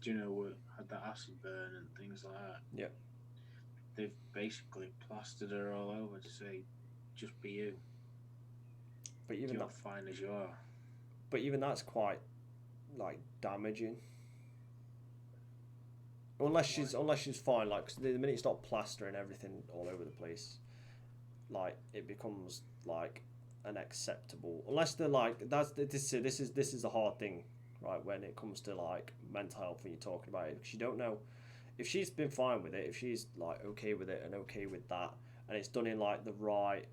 do you know, had that acid burn and things like that. Yeah. They've basically plastered her all over to say, just be you. But even You're that. fine as you are. But even that's quite like damaging. Unless she's fine. Like 'cause the minute you start plastering everything all over the place, like it becomes like an acceptable. Unless they're like this is the hard thing, right? When it comes to like mental health, when you're talking about it, because you don't know if she's been fine with it, if she's like okay with it and okay with that, and it's done in like the right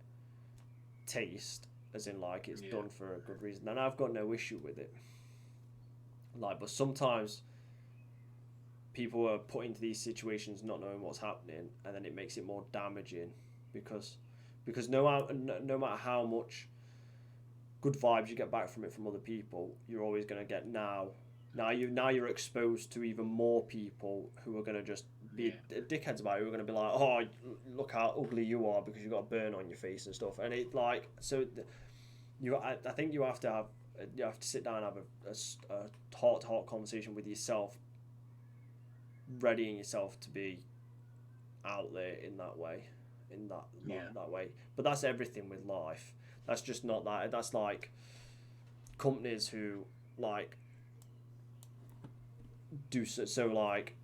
taste, as in like it's done for a good reason, then I've got no issue with it. Like, but sometimes people are put into these situations not knowing what's happening, and then it makes it more damaging because no matter how much good vibes you get back from it from other people, you're always going to get you're exposed to even more people who are going to just be dickheads about it, who are going to be like, oh, look how ugly you are because you've got a burn on your face and stuff, and it like so I think you have to sit down and have a heart-to-heart conversation with yourself, readying yourself to be out there in that way, that way. But that's everything with life. That's just not that. That's like companies who like do so like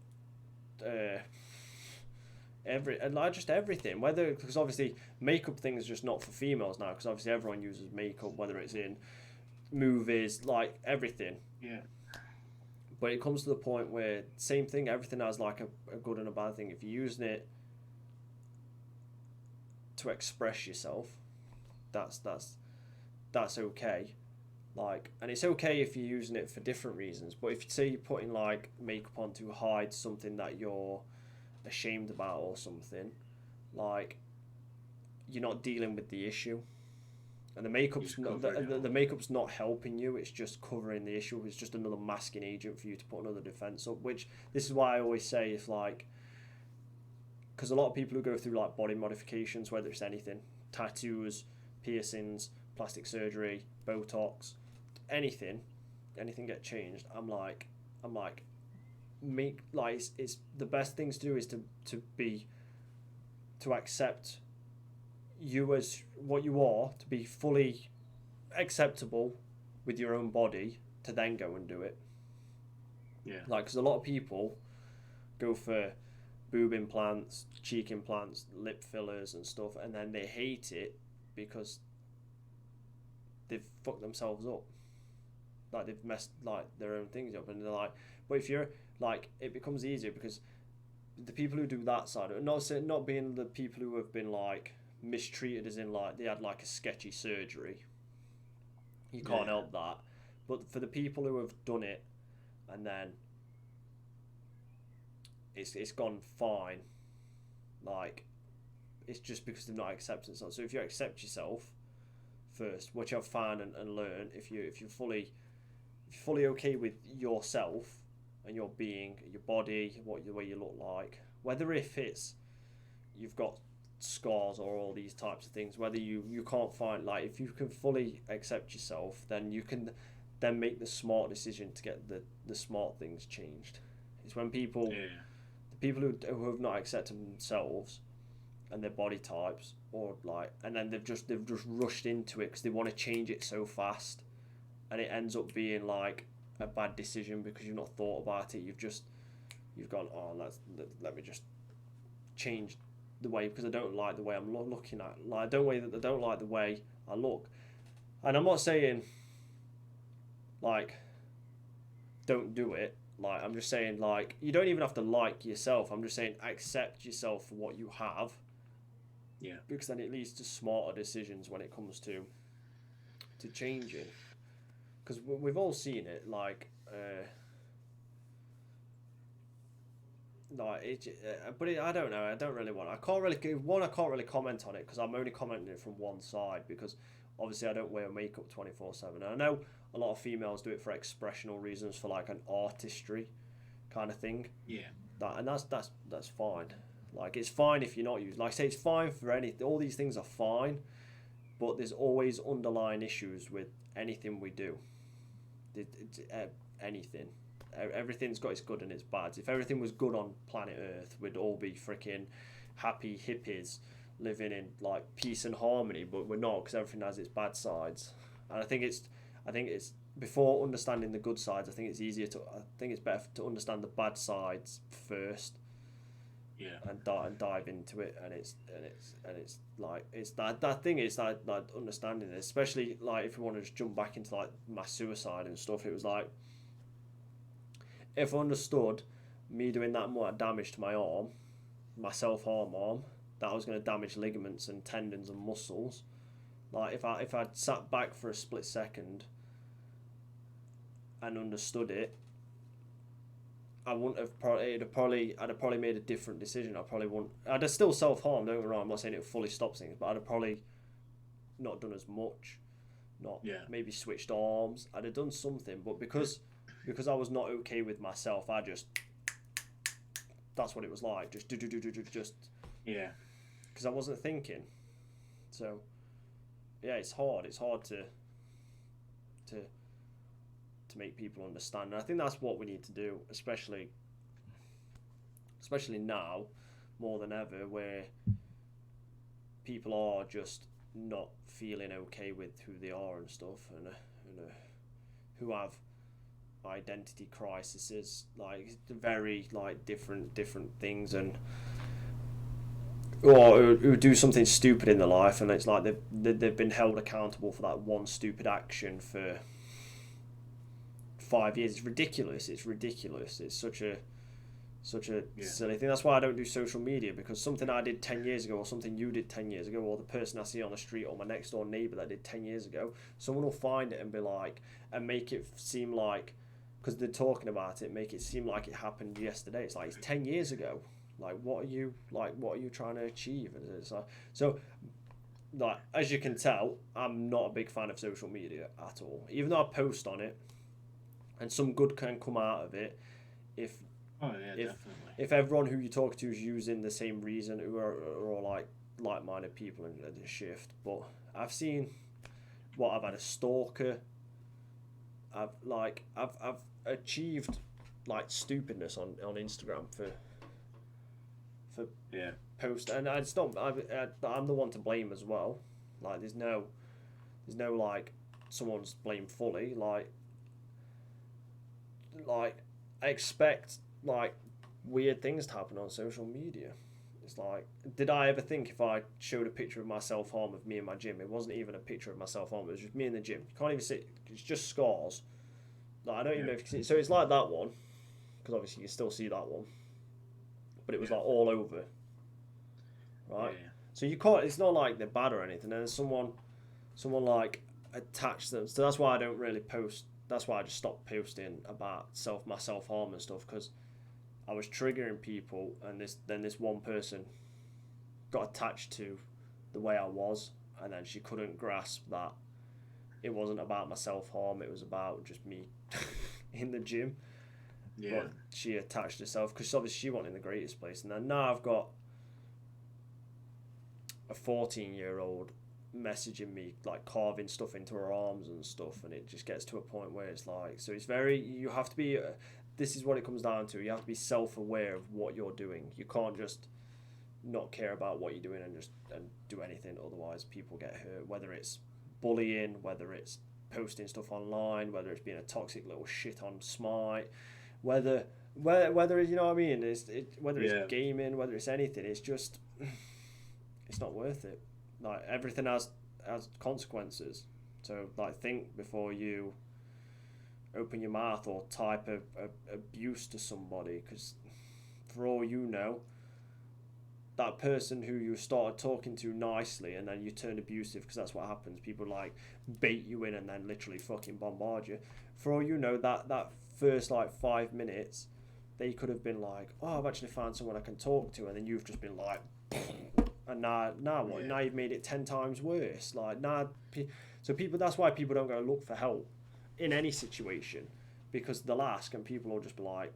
just everything. Whether because obviously makeup thing is just not for females now, because obviously everyone uses makeup, whether it's in movies, like everything. Yeah. But it comes to the point where same thing, everything has like a good and a bad thing. If you're using it to express yourself, that's okay. Like, and it's okay if you're using it for different reasons. But if you say you're putting like makeup on to hide something that you're ashamed about or something, like you're not dealing with the issue. And the makeup's not helping you. It's just covering the issue. It's just another masking agent for you to put another defense up. Which this is why I always say, if like, because a lot of people who go through like body modifications, whether it's anything, tattoos, piercings, plastic surgery, Botox, anything get changed. I'm like, make like it's the best things to do is to accept you as what you are, to be fully acceptable with your own body, to then go and do it. Yeah. Like, because a lot of people go for boob implants, cheek implants, lip fillers and stuff, and then they hate it because they've fucked themselves up. Like, they've messed like their own things up, and they're like, but if you're like, it becomes easier because the people who do that side of it, not being the people who have been like mistreated, as in like they had like a sketchy surgery, you can't help that. But for the people who have done it and then it's gone fine, like it's just because they've not accepted it. So if you accept yourself first, which I've found and learned, if you're fully okay with yourself and your being, your body, the way you look like, whether if it's you've got scars or all these types of things, whether you can't find, like, if you can fully accept yourself, then you can then make the smart decision to get the smart things changed. It's when people the people who have not accepted themselves and their body types, or like, and then they've just rushed into it because they want to change it so fast, and it ends up being like a bad decision because you've not thought about it. You've gone, oh, let me just change the way, because I don't like the way I'm looking at. Like, I don't like the way I look. And I'm not saying like don't do it. Like, I'm just saying, like, you don't even have to like yourself. I'm just saying accept yourself for what you have. Yeah. Because then it leads to smarter decisions when it comes to changing. Because we've all seen it, like I don't know. I don't really want. I can't really comment on it because I'm only commenting it from one side, because obviously I don't wear makeup 24/7. And I know a lot of females do it for expressional reasons, for like an artistry kind of thing. Yeah. That's fine. Like, it's fine if you're not using. Like I say, it's fine for anything. All these things are fine, but there's always underlying issues with anything we do. Anything. Everything's got its good and its bad. If everything was good on planet Earth, we'd all be freaking happy hippies living in like peace and harmony. But we're not, because everything has its bad sides. And I think it's before understanding the good sides, I think it's better to understand the bad sides first. Yeah. And dive into it, and it's like it's that thing is like understanding it, especially like if you want to just jump back into like mass suicide and stuff. It was like, if I understood me doing that much damage to my arm, my self-harm arm, that I was going to damage ligaments and tendons and muscles. Like if I'd sat back for a split second and understood it, I wouldn't have I'd have probably made a different decision. I probably wouldn't. I'd have still self-harm. Don't get me wrong. I'm not saying it fully stops things, but I'd have probably not done as much. Not maybe switched arms. I'd have done something, but because I was not okay with myself, I just, that's what it was like. Just just yeah. Because I wasn't thinking. So yeah, it's hard. It's hard to make people understand. And I think that's what we need to do, especially now more than ever, where people are just not feeling okay with who they are and stuff, and who have identity crises, like very like different things, and or who do something stupid in their life, and it's like they've been held accountable for that one stupid action for 5 years. It's ridiculous. It's such a silly thing. That's why I don't do social media, because something I did 10 years ago, or something you did 10 years ago, or the person I see on the street, or my next door neighbour that did 10 years ago, someone will find it and be like, and make it seem like, because they're talking about it, make it seem like it happened yesterday. It's like, it's 10 years ago. Like, what are you trying to achieve? And it's like, so, like, as you can tell, I'm not a big fan of social media at all. Even though I post on it, and some good can come out of it, if everyone who you talk to is using the same reason, who are all like-minded people in a shift. But I've seen I've had a stalker. I've achieved like stupidness on Instagram for post, and it's not. I'm the one to blame as well. Like there's no like someone's blamed fully. Like I expect like weird things to happen on social media. It's like, did I ever think if I showed a picture of my self-harm of me in my gym, it wasn't even a picture of my self-harm, it was just me in the gym. You can't even see, it's just scars. Like, I don't even know if you can see it. So it's like that one, because obviously you still see that one, but it was like all over, right? So you can't, it's not like they're bad or anything, and someone like attached them. So that's why I don't really post. That's why I just stopped posting about my self-harm and stuff, because I was triggering people, and this one person got attached to the way I was, and then she couldn't grasp that it wasn't about my self-harm, it was about just me in the gym. Yeah. But she attached herself, because obviously she wasn't in the greatest place. And then now I've got a 14-year-old messaging me, like carving stuff into her arms and stuff, and it just gets to a point where it's like, so it's very, you have to be, this is what it comes down to, you have to be self-aware of what you're doing. You can't just not care about what you're doing and do anything, otherwise people get hurt, whether it's bullying, whether it's posting stuff online, whether it's being a toxic little shit on Smite, whether you know what I mean, whether it's gaming, whether it's anything, it's just, it's not worth it. Like, everything has consequences. So, like, think before you open your mouth or type a abuse to somebody, because for all you know, that person who you started talking to nicely and then you turn abusive, because that's what happens. People like bait you in and then literally fucking bombard you. For all you know, that first like 5 minutes, they could have been like, oh, I've actually found someone I can talk to, and then you've just been like, and now what? Now you've made it 10 times worse. Like, now, so people, that's why people don't go look for help in any situation, because they'll ask and people will just be like,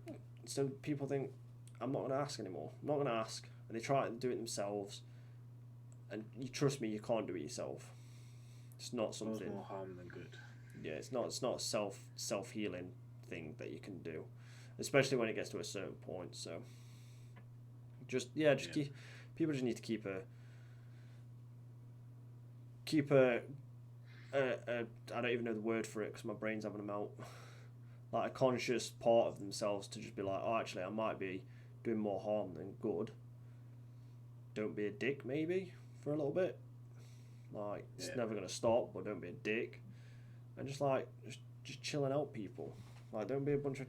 so people think, I'm not going to ask anymore. I'm not going to ask. And they try and do it themselves. And you trust me, you can't do it yourself. It's not something. There's more harm than good. Yeah, it's not a self-healing thing that you can do, especially when it gets to a certain point. So people just need to keep a I don't even know the word for it because my brain's having a melt. Like a conscious part of themselves to just be like, oh, actually, I might be doing more harm than good. Don't be a dick, maybe, for a little bit. Like, it's never going to stop, but don't be a dick. And just, like, just chilling out people. Like, don't be a bunch of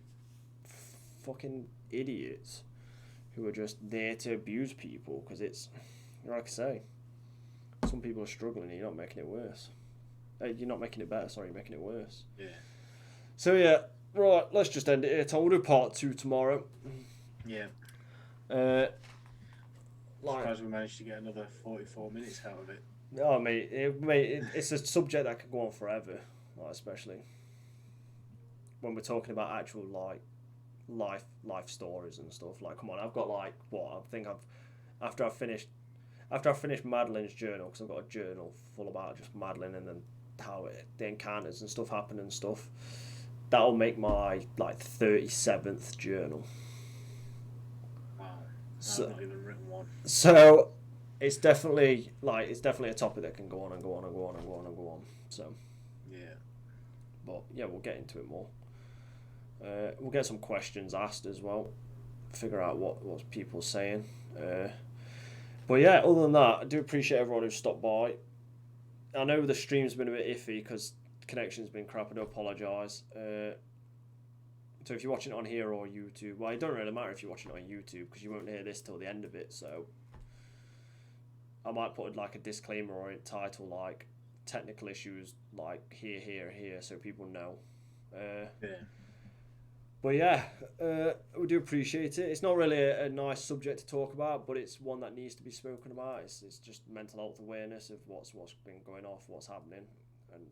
fucking idiots who are just there to abuse people, because it's, like I say, some people are struggling and you're not making it worse. You're not making it better, sorry, you're making it worse. Yeah. So, yeah, right, let's just end it here, Tom. We'll do part 2 tomorrow. Yeah. Surprised we managed to get another 44 minutes out of it. Oh, mate, it's a subject that could go on forever, like, especially when we're talking about actual like life stories and stuff. Like, come on, I've got like what I think after I finished Madeline's journal, because I've got a journal full about just Madeline and then how the encounters and stuff happen and stuff. That'll make my like 37th journal. Wow, I've not even written one. So it's definitely a topic that can go on and go on and go on and go on and go on. So yeah, but yeah, we'll get into it more. We'll get some questions asked as well. Figure out what people saying. But yeah, other than that, I do appreciate everyone who stopped by. I know the stream's been a bit iffy because connection's been crap. I do apologise. So if you're watching it on here or YouTube, well, it doesn't really matter if you're watching it on YouTube because you won't hear this till the end of it. So I might put like a disclaimer or a title like technical issues like here, so people know. yeah. But yeah, we do appreciate it. It's not really a nice subject to talk about, but it's one that needs to be spoken about. It's just mental health awareness of what's been going off, what's happening, and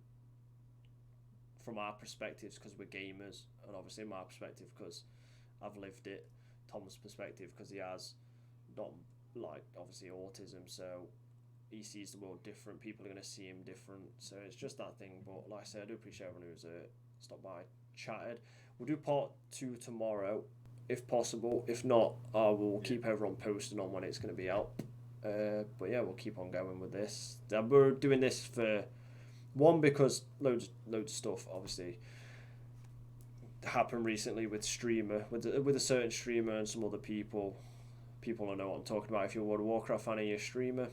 from our perspectives, because we're gamers, and obviously my perspective because I've lived it, Tom's perspective because he has not like obviously autism, so he sees the world different. People are going to see him different, so it's just that thing. But like I said, I do appreciate everyone who's stopped by, chatted. We'll do part 2 tomorrow, if possible. If not, I will keep everyone posted on when it's going to be out. But yeah, we'll keep on going with this. We're doing this for one because loads of stuff obviously happened recently with streamer, with a certain streamer and some other people. People will know what I'm talking about if you're a World of Warcraft fan and you're a streamer.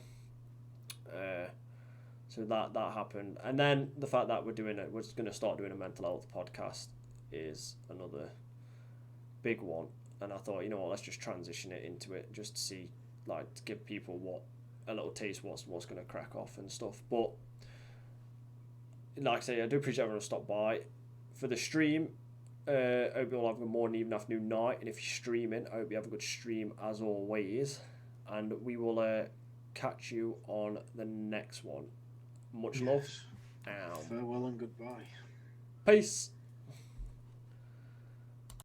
So that happened, and then the fact that we're going to start doing a mental health podcast is another big one. And I thought, you know what, let's just transition it into it, just to see, like, to give people a little taste what's going to crack off and stuff. But like I say, I do appreciate everyone who stopped by for the stream. I hope you all have a morning, evening, afternoon, night, and if you're streaming, I hope you have a good stream as always. And we will catch you on the next one. Much love. Farewell and goodbye. Peace.